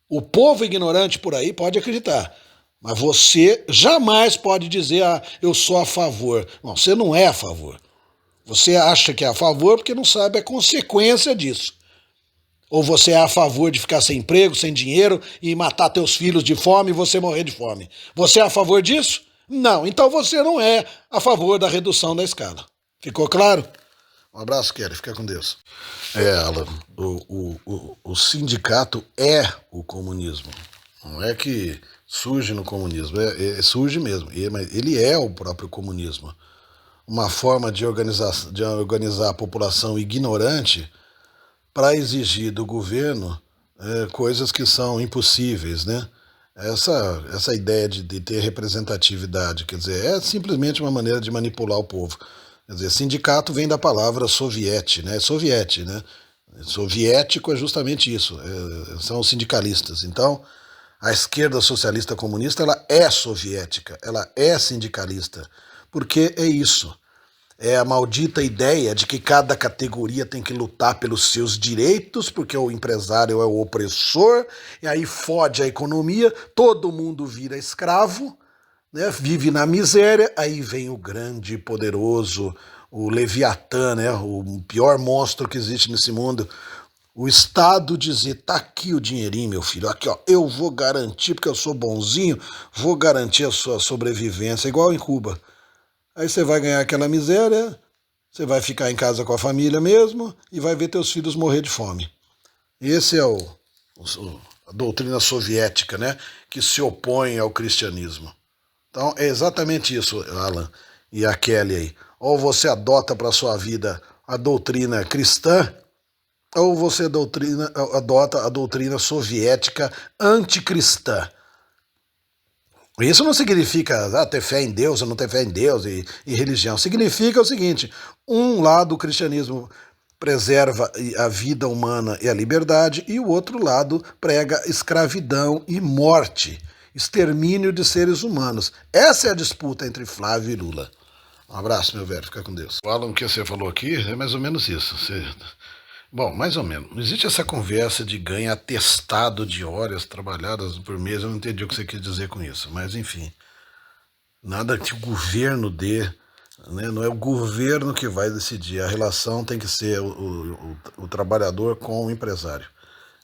O povo ignorante por aí pode acreditar. Mas você jamais pode dizer, eu sou a favor. Não, você não é a favor. Você acha que é a favor porque não sabe a consequência disso. Ou você é a favor de ficar sem emprego, sem dinheiro e matar teus filhos de fome e você morrer de fome. Você é a favor disso? Não, então você não é a favor da redução da escala. Ficou claro? Um abraço, Kelly. Fica com Deus. Alan, o sindicato é o comunismo. Não é que surge no comunismo, surge mesmo. Mas ele é o próprio comunismo. Uma forma de organizar a população ignorante para exigir do governo coisas que são impossíveis, né? Essa ideia de ter representatividade, quer dizer, é simplesmente uma maneira de manipular o povo. Quer dizer, sindicato vem da palavra soviete, né? Soviete, né? Soviético é justamente isso, são os sindicalistas. Então, a esquerda socialista comunista, ela é soviética, ela é sindicalista, porque é isso. É a maldita ideia de que cada categoria tem que lutar pelos seus direitos, porque o empresário é o opressor, e aí fode a economia, todo mundo vira escravo, né, vive na miséria, aí vem o grande poderoso, o Leviatã, né, o pior monstro que existe nesse mundo, o Estado dizer, tá aqui o dinheirinho, meu filho, aqui ó, eu vou garantir, porque eu sou bonzinho, vou garantir a sua sobrevivência, igual em Cuba. Aí você vai ganhar aquela miséria, você vai ficar em casa com a família mesmo e vai ver teus filhos morrer de fome. Esse é a doutrina soviética, né, que se opõe ao cristianismo. Então é exatamente isso, Alan e a Kelly aí. Ou você adota para sua vida a doutrina cristã, ou você adota a doutrina soviética anticristã. Isso não significa ter fé em Deus ou não ter fé em Deus e religião. Significa o seguinte, um lado o cristianismo preserva a vida humana e a liberdade e o outro lado prega escravidão e morte, extermínio de seres humanos. Essa é a disputa entre Flávio e Lula. Um abraço, meu velho, fica com Deus. Alan, o que você falou aqui é mais ou menos isso. Bom, mais ou menos. Existe essa conversa de ganho atestado de horas trabalhadas por mês. Eu não entendi o que você quis dizer com isso. Mas, enfim, nada que o governo dê. Né? Não é o governo que vai decidir. A relação tem que ser o trabalhador com o empresário.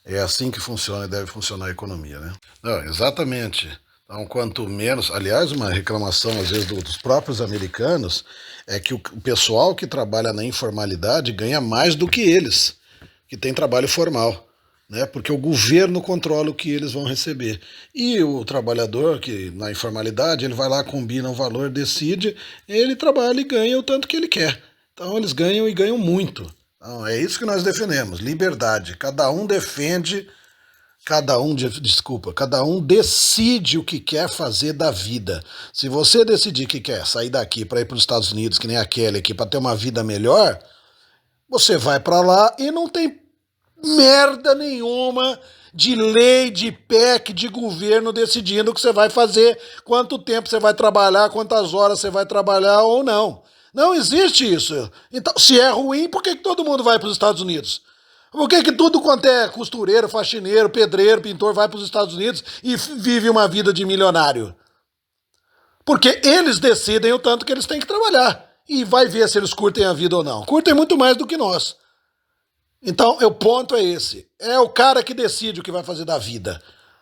É assim que funciona e deve funcionar a economia. Né? Não, exatamente. Então, quanto menos... Aliás, uma reclamação, às vezes, dos próprios americanos é que o pessoal que trabalha na informalidade ganha mais do que eles, que tem trabalho formal, né? Porque o governo controla o que eles vão receber. E o trabalhador, que na informalidade, ele vai lá, combina o valor, decide, ele trabalha e ganha o tanto que ele quer. Então eles ganham e ganham muito. Então, é isso que nós defendemos, liberdade. Cada um decide o que quer fazer da vida. Se você decidir que quer sair daqui para ir para os Estados Unidos, que nem a Kelly aqui, para ter uma vida melhor, você vai para lá e não tem merda nenhuma de lei, de PEC, de governo decidindo o que você vai fazer, quanto tempo você vai trabalhar, quantas horas você vai trabalhar ou não. Não existe isso. Então, se é ruim, por que todo mundo vai para os Estados Unidos? Por que tudo quanto é costureiro, faxineiro, pedreiro, pintor vai para os Estados Unidos e vive uma vida de milionário? Porque eles decidem o tanto que eles têm que trabalhar. E vai ver se eles curtem a vida ou não. Curtem muito mais do que nós. Então, o ponto é esse. É o cara que decide o que vai fazer da vida.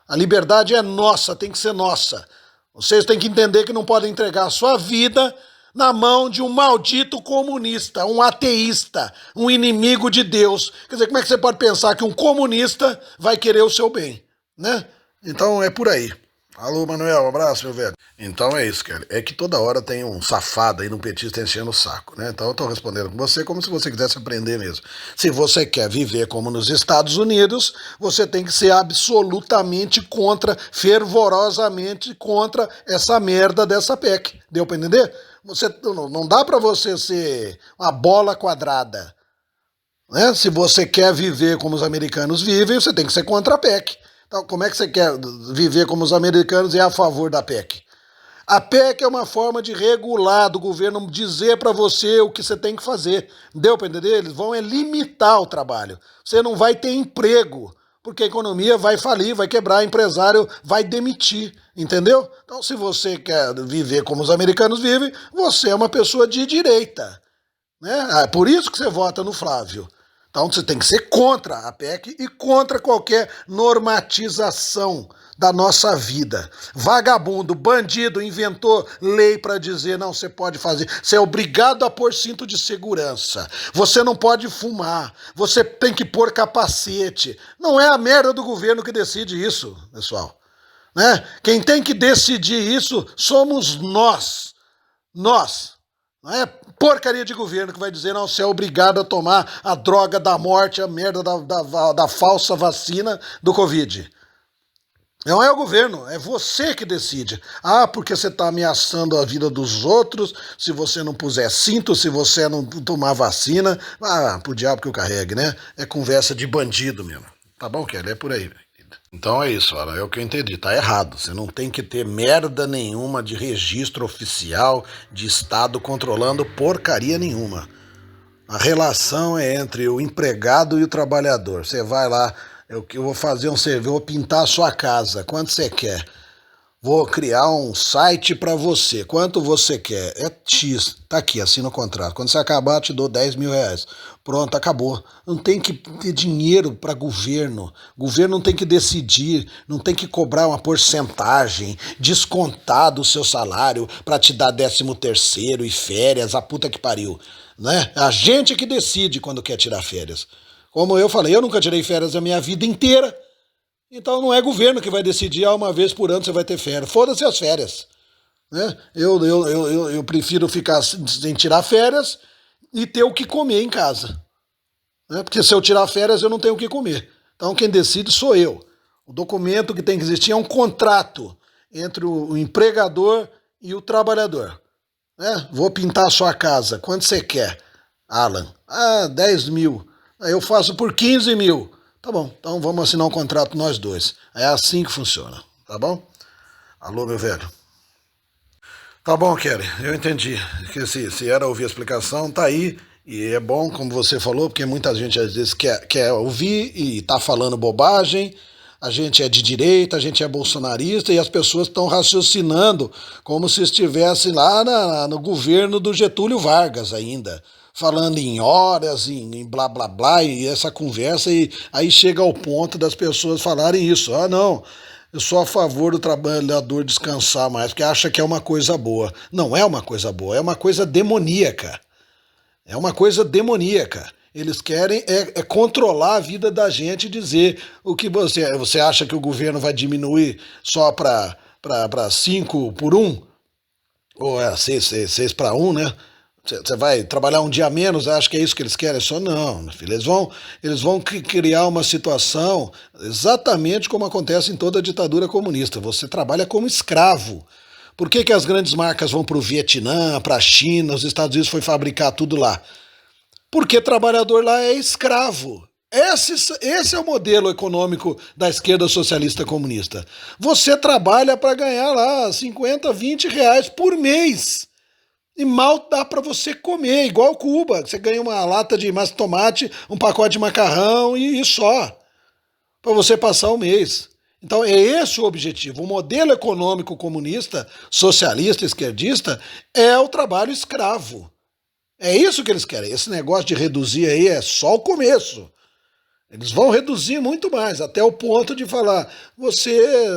A liberdade é nossa, tem que ser nossa. Vocês têm que entender que não podem entregar a sua vida na mão de um maldito comunista, um ateísta, um inimigo de Deus. Quer dizer, como é que você pode pensar que um comunista vai querer o seu bem, né? Então é por aí. Alô, Manuel, um abraço, meu velho. Então é isso, cara. É que toda hora tem um safado aí no petista enchendo o saco, né? Então eu tô respondendo com você como se você quisesse aprender mesmo. Se você quer viver como nos Estados Unidos, você tem que ser absolutamente contra, fervorosamente contra essa merda dessa PEC. Deu pra entender? Você, não dá pra você ser uma bola quadrada, né? Se você quer viver como os americanos vivem, você tem que ser contra a PEC. Então, como é que você quer viver como os americanos e é a favor da PEC? A PEC é uma forma de regular, do governo dizer para você o que você tem que fazer. Deu para entender? Eles vão limitar o trabalho. Você não vai ter emprego, porque a economia vai falir, vai quebrar, empresário vai demitir. Entendeu? Então, se você quer viver como os americanos vivem, você é uma pessoa de direita. Né? É por isso que você vota no Flávio. Então você tem que ser contra a PEC e contra qualquer normatização da nossa vida. Vagabundo, bandido, inventou lei para dizer não, você pode fazer. Você é obrigado a pôr cinto de segurança. Você não pode fumar. Você tem que pôr capacete. Não é a merda do governo que decide isso, pessoal. Né? Quem tem que decidir isso somos nós. Nós. Não é porcaria de governo que vai dizer não, você é obrigado a tomar a droga da morte, a merda da falsa vacina do Covid. Não é o governo, é você que decide. Ah, porque você está ameaçando a vida dos outros, se você não puser cinto, se você não tomar vacina. Ah, pro diabo que eu carregue, né? É conversa de bandido mesmo. Tá bom, Kelly? É por aí. Então é isso, olha, é o que eu entendi, tá errado. Você não tem que ter merda nenhuma de registro oficial de Estado controlando porcaria nenhuma. A relação é entre o empregado e o trabalhador. Você vai lá, eu vou fazer um serviço, eu vou pintar a sua casa, quanto você quer? Vou criar um site para você. Quanto você quer? É X. Tá aqui, assina o contrato. Quando você acabar, eu te dou 10 mil reais. Pronto, acabou. Não tem que ter dinheiro para governo. O governo não tem que decidir, não tem que cobrar uma porcentagem, descontar do seu salário para te dar 13º e férias, a puta que pariu. Né? A gente é que decide quando quer tirar férias. Como eu falei, eu nunca tirei férias a minha vida inteira. Então não é governo que vai decidir, uma vez por ano você vai ter férias. Foda-se as férias. Né? Eu prefiro ficar sem tirar férias e ter o que comer em casa. Né? Porque se eu tirar férias, eu não tenho o que comer. Então quem decide sou eu. O documento que tem que existir é um contrato entre o empregador e o trabalhador. Né? Vou pintar a sua casa. Quanto você quer, Alan? 10 mil. Aí eu faço por 15 mil. Tá bom, então vamos assinar um contrato nós dois. É assim que funciona, tá bom? Alô, meu velho. Tá bom, Kelly, eu entendi. Que se era ouvir a explicação, tá aí. E é bom, como você falou, porque muita gente às vezes quer ouvir e tá falando bobagem. A gente é de direita, a gente é bolsonarista e as pessoas estão raciocinando como se estivessem lá no governo do Getúlio Vargas ainda. Falando em horas, em blá blá blá, e essa conversa, e aí chega ao ponto das pessoas falarem isso. Ah, não, eu sou a favor do trabalhador descansar mais, porque acha que é uma coisa boa. Não é uma coisa boa, é uma coisa demoníaca. É uma coisa demoníaca. Eles querem controlar a vida da gente e dizer o que você acha que o governo vai diminuir só para 5 por 1? Ou é 6 para 1, né? Você vai trabalhar um dia a menos, acho que é isso que eles querem? Só não, meu filho. Eles vão criar uma situação exatamente como acontece em toda a ditadura comunista. Você trabalha como escravo. Por que as grandes marcas vão para o Vietnã, para a China, os Estados Unidos foi fabricar tudo lá? Porque trabalhador lá é escravo. Esse é o modelo econômico da esquerda socialista comunista. Você trabalha para ganhar lá 50, 20 reais por mês. E mal dá para você comer, igual Cuba. Você ganha uma lata de massa de tomate, um pacote de macarrão e só. Para você passar o mês. Então é esse o objetivo. O modelo econômico comunista, socialista, esquerdista, é o trabalho escravo. É isso que eles querem. Esse negócio de reduzir aí é só o começo. Eles vão reduzir muito mais, até o ponto de falar, você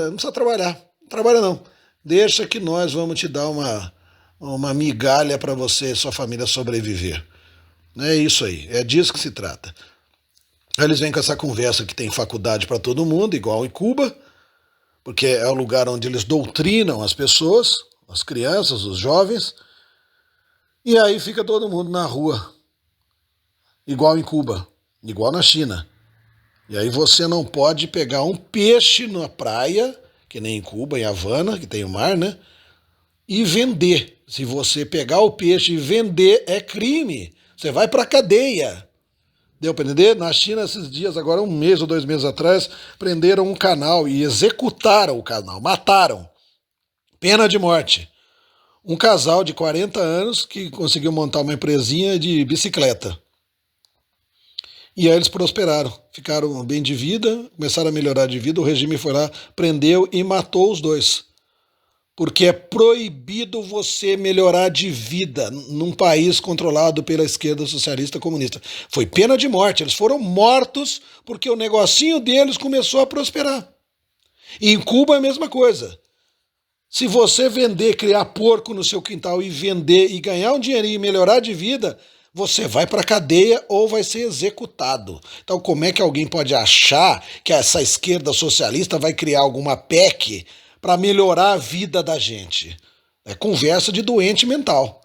não precisa trabalhar. Não trabalha não. Deixa que nós vamos te dar uma migalha para você e sua família sobreviver. É isso aí, é disso que se trata. Eles vêm com essa conversa que tem faculdade para todo mundo, igual em Cuba, porque é o lugar onde eles doutrinam as pessoas, as crianças, os jovens, e aí fica todo mundo na rua, igual em Cuba, igual na China. E aí você não pode pegar um peixe na praia, que nem em Cuba, em Havana, que tem o mar, né? E vender. Se você pegar o peixe e vender, é crime. Você vai pra cadeia. Deu pra entender? Na China, esses dias, agora um mês ou 2 meses atrás, prenderam um canal e executaram o canal, mataram. Pena de morte. Um casal de 40 anos que conseguiu montar uma empresinha de bicicleta. E aí eles prosperaram, ficaram bem de vida, começaram a melhorar de vida, o regime foi lá, prendeu e matou os dois. Porque é proibido você melhorar de vida num país controlado pela esquerda socialista comunista. Foi pena de morte, eles foram mortos porque o negocinho deles começou a prosperar. E em Cuba é a mesma coisa. Se você vender, criar porco no seu quintal e vender e ganhar um dinheirinho e melhorar de vida, você vai para a cadeia ou vai ser executado. Então, como é que alguém pode achar que essa esquerda socialista vai criar alguma PEC para melhorar a vida da gente? É conversa de doente mental,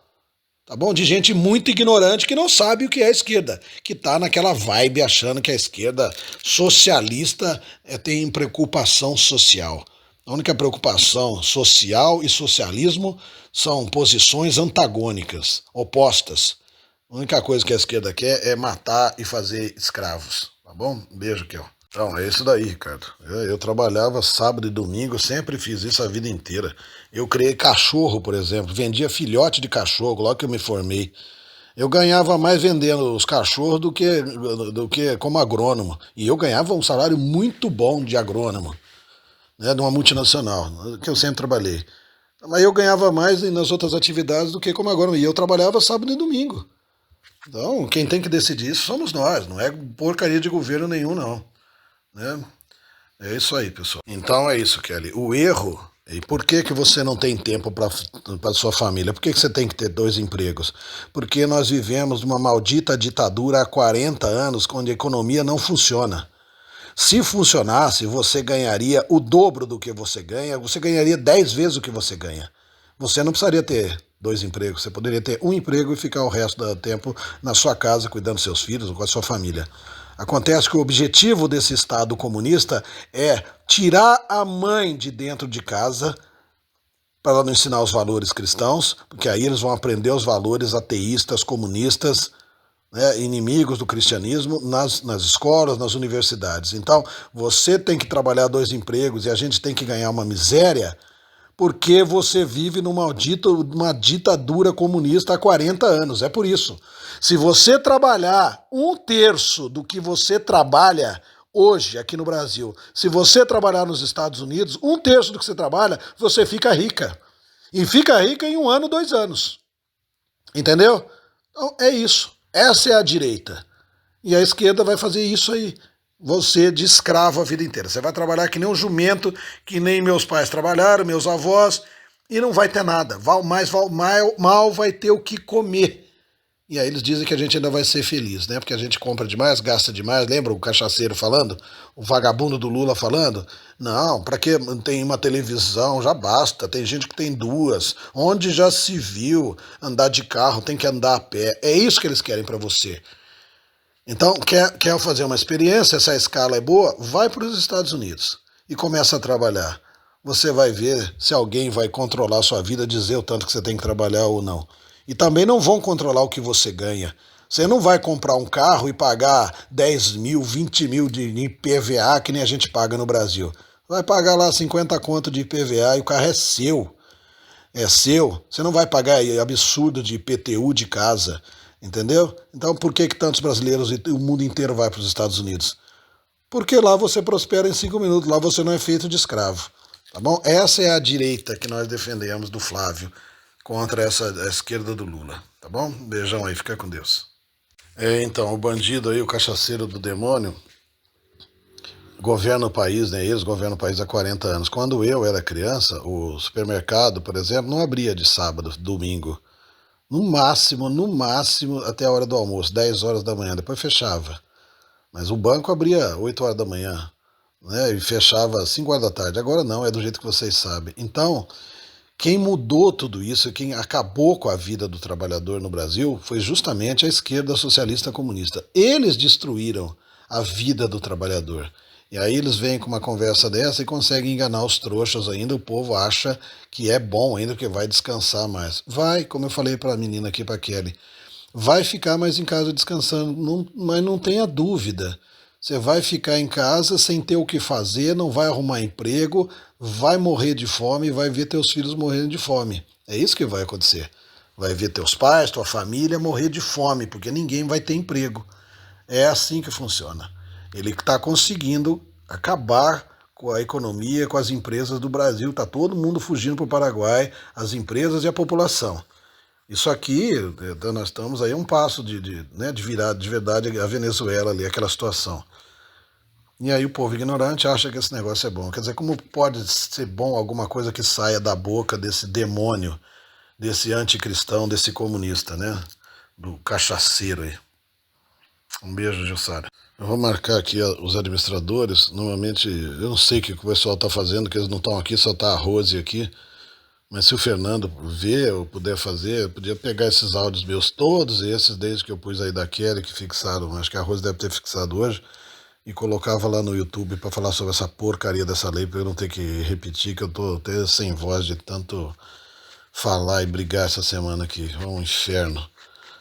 tá bom? De gente muito ignorante que não sabe o que é a esquerda, que tá naquela vibe achando que a esquerda socialista tem preocupação social. A única preocupação social e socialismo são posições antagônicas, opostas. A única coisa que a esquerda quer é matar e fazer escravos, tá bom? Um beijo aqui, ó. Então, é isso daí, Ricardo. Eu trabalhava sábado e domingo, sempre fiz isso a vida inteira. Eu criei cachorro, por exemplo, vendia filhote de cachorro logo que eu me formei. Eu ganhava mais vendendo os cachorros do que como agrônomo. E eu ganhava um salário muito bom de agrônomo, né, de uma multinacional, que eu sempre trabalhei. Mas eu ganhava mais nas outras atividades do que como agrônomo. E eu trabalhava sábado e domingo. Então, quem tem que decidir isso somos nós, não é porcaria de governo nenhum, não. Né? É isso aí, pessoal. Então é isso, Kelly. O erro, e por que que você não tem tempo para sua família? Por que que você tem que ter 2 empregos? Porque nós vivemos uma maldita ditadura há 40 anos, onde a economia não funciona. Se funcionasse, você ganharia o dobro do que você ganha, você ganharia 10 vezes o que você ganha. Você não precisaria ter 2 empregos, você poderia ter um emprego e ficar o resto do tempo na sua casa, cuidando dos seus filhos ou com a sua família. Acontece que o objetivo desse Estado comunista é tirar a mãe de dentro de casa para ela não ensinar os valores cristãos, porque aí eles vão aprender os valores ateístas, comunistas, né, inimigos do cristianismo nas escolas, nas universidades. Então, você tem que trabalhar 2 empregos e a gente tem que ganhar uma miséria porque você vive numa ditadura comunista há 40 anos. É por isso. Se você trabalhar 1/3 do que você trabalha hoje aqui no Brasil, se você trabalhar nos Estados Unidos, 1/3 do que você trabalha, você fica rica. E fica rica em 1 ano, 2 anos. Entendeu? Então é isso. Essa é a direita. E a esquerda vai fazer isso aí. Você de escravo a vida inteira. Você vai trabalhar que nem um jumento, que nem meus pais trabalharam, meus avós, e não vai ter nada. Mal vai ter o que comer. E aí eles dizem que a gente ainda vai ser feliz, né? Porque a gente compra demais, gasta demais. Lembra o cachaceiro falando? O vagabundo do Lula falando? Não, para que tem uma televisão? Já basta. Tem gente que tem 2. Onde já se viu andar de carro, tem que andar a pé. É isso que eles querem para você. Então, quer fazer uma experiência, essa escala é boa, vai para os Estados Unidos e começa a trabalhar. Você vai ver se alguém vai controlar a sua vida, dizer o tanto que você tem que trabalhar ou não. E também não vão controlar o que você ganha. Você não vai comprar um carro e pagar 10 mil, 20 mil de IPVA, que nem a gente paga no Brasil. Vai pagar lá 50 conto de IPVA e o carro é seu. É seu. Você não vai pagar absurdo de IPTU de casa. Entendeu? Então por que tantos brasileiros e o mundo inteiro vai para os Estados Unidos? Porque lá você prospera em 5 minutos, lá você não é feito de escravo. Tá bom? Essa é a direita que nós defendemos do Flávio contra a esquerda do Lula. Tá bom? Beijão aí, fica com Deus. Então, o bandido aí, o cachaceiro do demônio, governa o país, né? Eles governam o país há 40 anos. Quando eu era criança, o supermercado, por exemplo, não abria de sábado, domingo. No máximo, até a hora do almoço, 10 horas da manhã, depois fechava. Mas o banco abria 8 horas da manhã, né? E fechava às 5 horas da tarde. Agora não, é do jeito que vocês sabem. Então, quem mudou tudo isso, quem acabou com a vida do trabalhador no Brasil, foi justamente a esquerda socialista comunista. Eles destruíram a vida do trabalhador. E aí eles vêm com uma conversa dessa e conseguem enganar os trouxas ainda. O povo acha que é bom ainda, que vai descansar mais. Vai, como eu falei para a menina aqui, para a Kelly, vai ficar mais em casa descansando, mas não tenha dúvida. Você vai ficar em casa sem ter o que fazer, não vai arrumar emprego, vai morrer de fome e vai ver teus filhos morrendo de fome. É isso que vai acontecer. Vai ver teus pais, tua família morrer de fome, porque ninguém vai ter emprego. É assim que funciona. Ele está conseguindo acabar com a economia, com as empresas do Brasil. Está todo mundo fugindo para o Paraguai, as empresas e a população. Isso aqui, nós estamos aí a um passo né, de virar de verdade a Venezuela ali, aquela situação. E aí o povo ignorante acha que esse negócio é bom. Quer dizer, como pode ser bom alguma coisa que saia da boca desse demônio, desse anticristão, desse comunista, né? Do cachaceiro aí. Um beijo, Jussara. Eu vou marcar aqui os administradores. Normalmente, eu não sei o que o pessoal está fazendo, que eles não estão aqui, só está a Rose aqui. Mas se o Fernando ver ou puder fazer, eu podia pegar esses áudios meus todos, esses desde que eu pus aí da Kelly, que fixaram, acho que a Rose deve ter fixado hoje, e colocava lá no YouTube para falar sobre essa porcaria dessa lei, para eu não ter que repetir, que eu tô até sem voz de tanto falar e brigar essa semana aqui. É um inferno.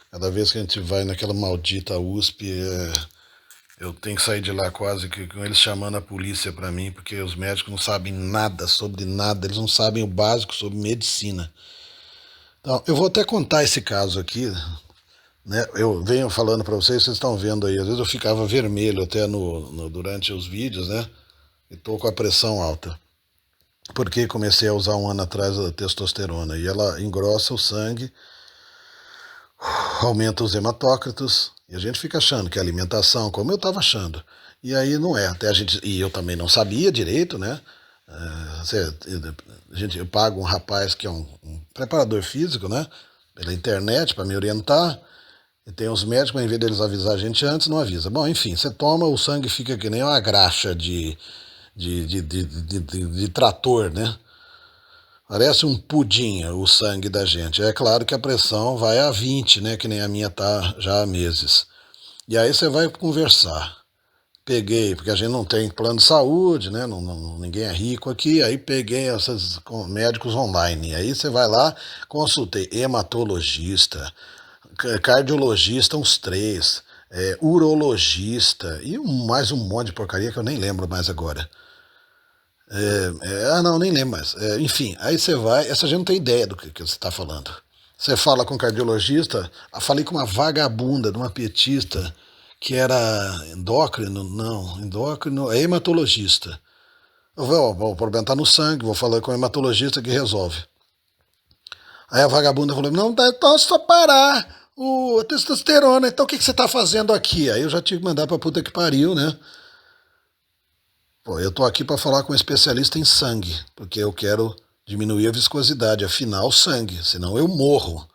Cada vez que a gente vai naquela maldita USP, eu tenho que sair de lá quase que com eles chamando a polícia para mim, porque os médicos não sabem nada sobre nada, eles não sabem o básico sobre medicina. Então, eu vou até contar esse caso aqui, né? Eu venho falando para vocês, vocês estão vendo aí, às vezes eu ficava vermelho até durante os vídeos, né? E tô com a pressão alta. Porque comecei a usar um ano atrás a testosterona e ela engrossa o sangue, aumenta os hematócritos, e a gente fica achando que é alimentação, como eu estava achando. E aí não é. Até a gente, e eu também não sabia direito, né? Eu pago um rapaz que é um preparador físico, né? Pela internet para me orientar. E tem uns médicos, mas em vez deles avisar a gente antes, não avisa. Bom, enfim, você toma, o sangue fica que nem uma graxa de trator, né? Parece um pudim o sangue da gente. É claro que a pressão vai a 20, né? Que nem a minha tá já há meses. E aí você vai conversar. Peguei, porque a gente não tem plano de saúde, né? Ninguém é rico aqui. Aí peguei esses médicos online. Aí você vai lá, consultei hematologista, cardiologista, uns três, urologista e mais um monte de porcaria que eu nem lembro mais agora. Não, nem lembro mais. Enfim, aí você vai, essa gente não tem ideia do que você está falando. Você fala com um cardiologista, falei com uma vagabunda, de uma petista, que era endócrino, não, endócrino, é hematologista. Eu vou, o problema está no sangue, vou falar com o hematologista que resolve. Aí a vagabunda falou, não, então só parar a testosterona, então o que você está fazendo aqui? Aí eu já tive que mandar pra puta que pariu, né? Pô, eu tô aqui para falar com um especialista em sangue, porque eu quero diminuir a viscosidade, afinal, sangue, senão eu morro.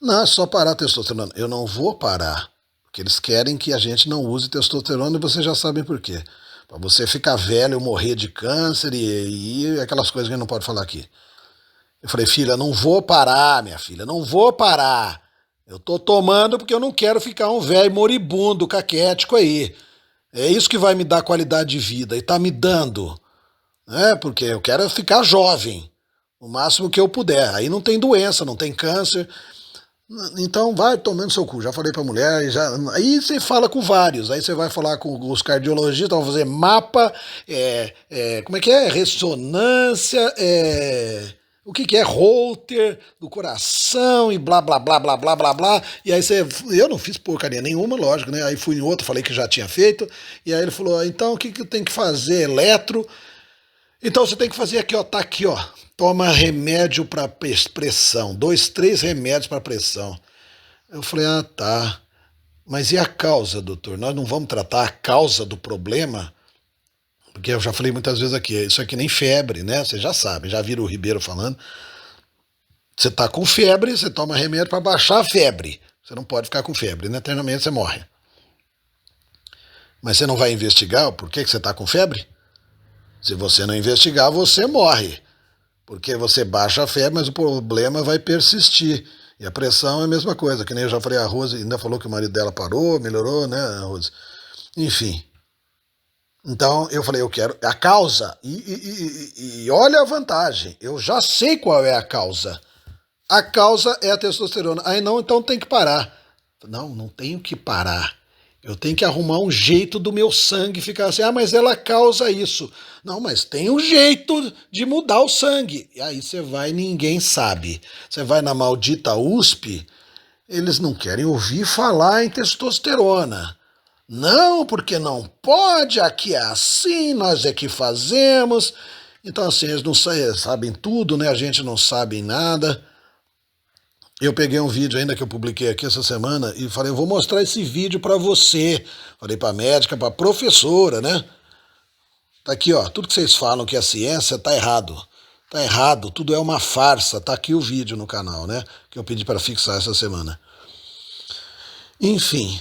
Não, é só parar a testosterona. Eu não vou parar, porque eles querem que a gente não use testosterona e vocês já sabem por quê. Para você ficar velho, morrer de câncer e aquelas coisas que a gente não pode falar aqui. Eu falei, filha, não vou parar, minha filha, não vou parar. Eu tô tomando porque eu não quero ficar um velho moribundo, caquético aí. É isso que vai me dar qualidade de vida e tá me dando, né? Porque eu quero ficar jovem, o máximo que eu puder. Aí não tem doença, não tem câncer. Então vai tomando seu cu. Já falei pra mulher, aí você fala com vários. Aí você vai falar com os cardiologistas, vão fazer mapa, como é que é? Ressonância, o que é Holter do coração e blá blá blá blá blá blá blá. E aí eu não fiz porcaria nenhuma, lógico, né? Aí fui em outro, falei que já tinha feito. E aí ele falou: então o que eu tenho que fazer? Eletro. Então você tem que fazer aqui, ó, tá aqui, ó. Toma remédio para pressão, 2, 3 remédios para pressão. Eu falei: ah, tá. Mas e a causa, doutor? Nós não vamos tratar a causa do problema? Porque eu já falei muitas vezes aqui, isso aqui nem febre, né? Vocês já sabem, já viram o Ribeiro falando. Você tá com febre, você toma remédio para baixar a febre. Você não pode ficar com febre, né? Eternamente você morre. Mas você não vai investigar por que você está com febre? Se você não investigar, você morre. Porque você baixa a febre, mas o problema vai persistir. E a pressão é a mesma coisa, que nem eu já falei, a Rose ainda falou que o marido dela parou, melhorou, né, Rose? Enfim. Então eu falei, eu quero a causa. E olha a vantagem, eu já sei qual é a causa. A causa é a testosterona. Aí não, então tem que parar. Não, não tenho que parar. Eu tenho que arrumar um jeito do meu sangue ficar assim. Ah, mas ela causa isso. Não, mas tem um jeito de mudar o sangue. E aí você vai, ninguém sabe. Você vai na maldita USP, eles não querem ouvir falar em testosterona. Não, porque não pode, aqui é assim, nós é que fazemos. Então, assim, eles não sabem tudo, né? A gente não sabe nada. Eu peguei um vídeo ainda que eu publiquei aqui essa semana e falei, eu vou mostrar esse vídeo para você. Falei para médica, para professora, né? Tá aqui, ó, tudo que vocês falam que é ciência tá errado. Tá errado, tudo é uma farsa. Tá aqui o vídeo no canal, né? Que eu pedi para fixar essa semana. Enfim,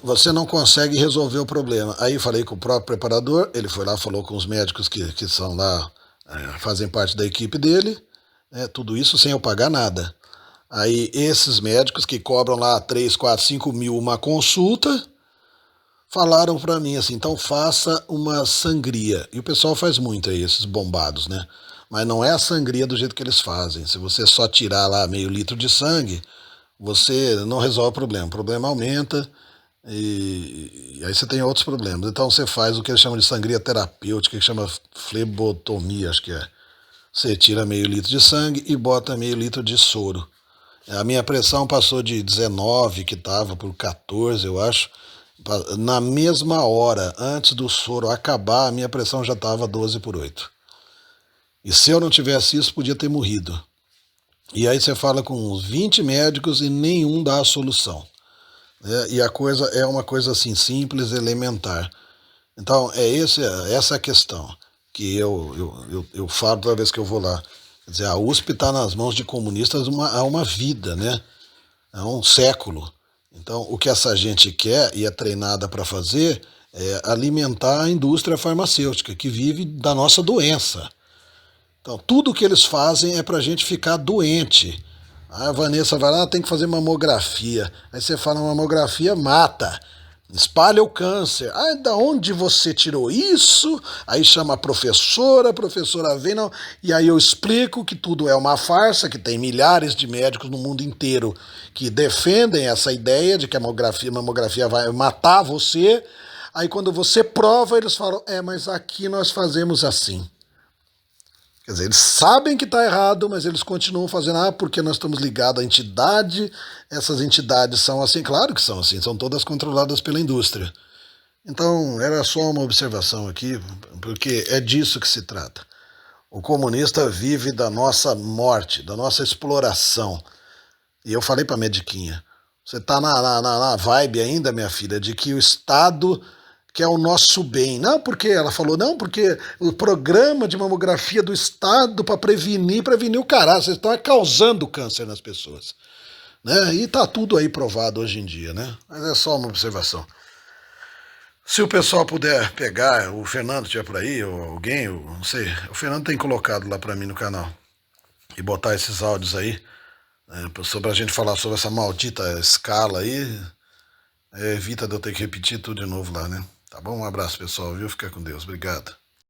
você não consegue resolver o problema. Aí eu falei com o próprio preparador, ele foi lá, falou com os médicos que são lá, fazem parte da equipe dele, né, tudo isso sem eu pagar nada. Aí esses médicos que cobram lá 3, 4, 5 mil uma consulta, falaram pra mim assim, então faça uma sangria. E o pessoal faz muito aí, esses bombados, né? Mas não é a sangria do jeito que eles fazem. Se você só tirar lá meio litro de sangue, você não resolve o problema aumenta e aí você tem outros problemas. Então você faz o que eles chamam de sangria terapêutica, que chama flebotomia, acho que é. Você tira meio litro de sangue e bota meio litro de soro. A minha pressão passou de 19, que estava, por 14, eu acho. Na mesma hora, antes do soro acabar, a minha pressão já estava 12/8. E se eu não tivesse isso, podia ter morrido. E aí você fala com uns 20 médicos e nenhum dá a solução. E a coisa é uma coisa assim simples, elementar. Então essa é a questão que eu falo toda vez que eu vou lá. Quer dizer, a USP está nas mãos de comunistas há uma vida, né? Há um século. Então o que essa gente quer e é treinada para fazer é alimentar a indústria farmacêutica que vive da nossa doença. Então, tudo que eles fazem é pra gente ficar doente. A Vanessa vai lá, tem que fazer mamografia. Aí você fala, mamografia mata, espalha o câncer. Ah, da onde você tirou isso? Aí chama a professora vem, não. E aí eu explico que tudo é uma farsa, que tem milhares de médicos no mundo inteiro que defendem essa ideia de que a mamografia vai matar você. Aí quando você prova, eles falam, mas aqui nós fazemos assim. Quer dizer, eles sabem que está errado, mas eles continuam fazendo, porque nós estamos ligados à entidade, essas entidades são assim, claro que são assim, são todas controladas pela indústria. Então, era só uma observação aqui, porque é disso que se trata. O comunista vive da nossa morte, da nossa exploração. E eu falei para a mediquinha, você está na vibe ainda, minha filha, de que o Estado que é o nosso bem. Não, porque ela falou, não, porque o programa de mamografia do Estado para prevenir o caralho, vocês estão causando câncer nas pessoas. Né? E tá tudo aí provado hoje em dia, né? Mas é só uma observação. Se o pessoal puder pegar, o Fernando tiver por aí, ou alguém, não sei, o Fernando tem colocado lá para mim no canal, e botar esses áudios aí, sobre a gente falar sobre essa maldita escala aí, evita de eu ter que repetir tudo de novo lá, né? Tá bom? Um abraço, pessoal, viu? Fica com Deus. Obrigado.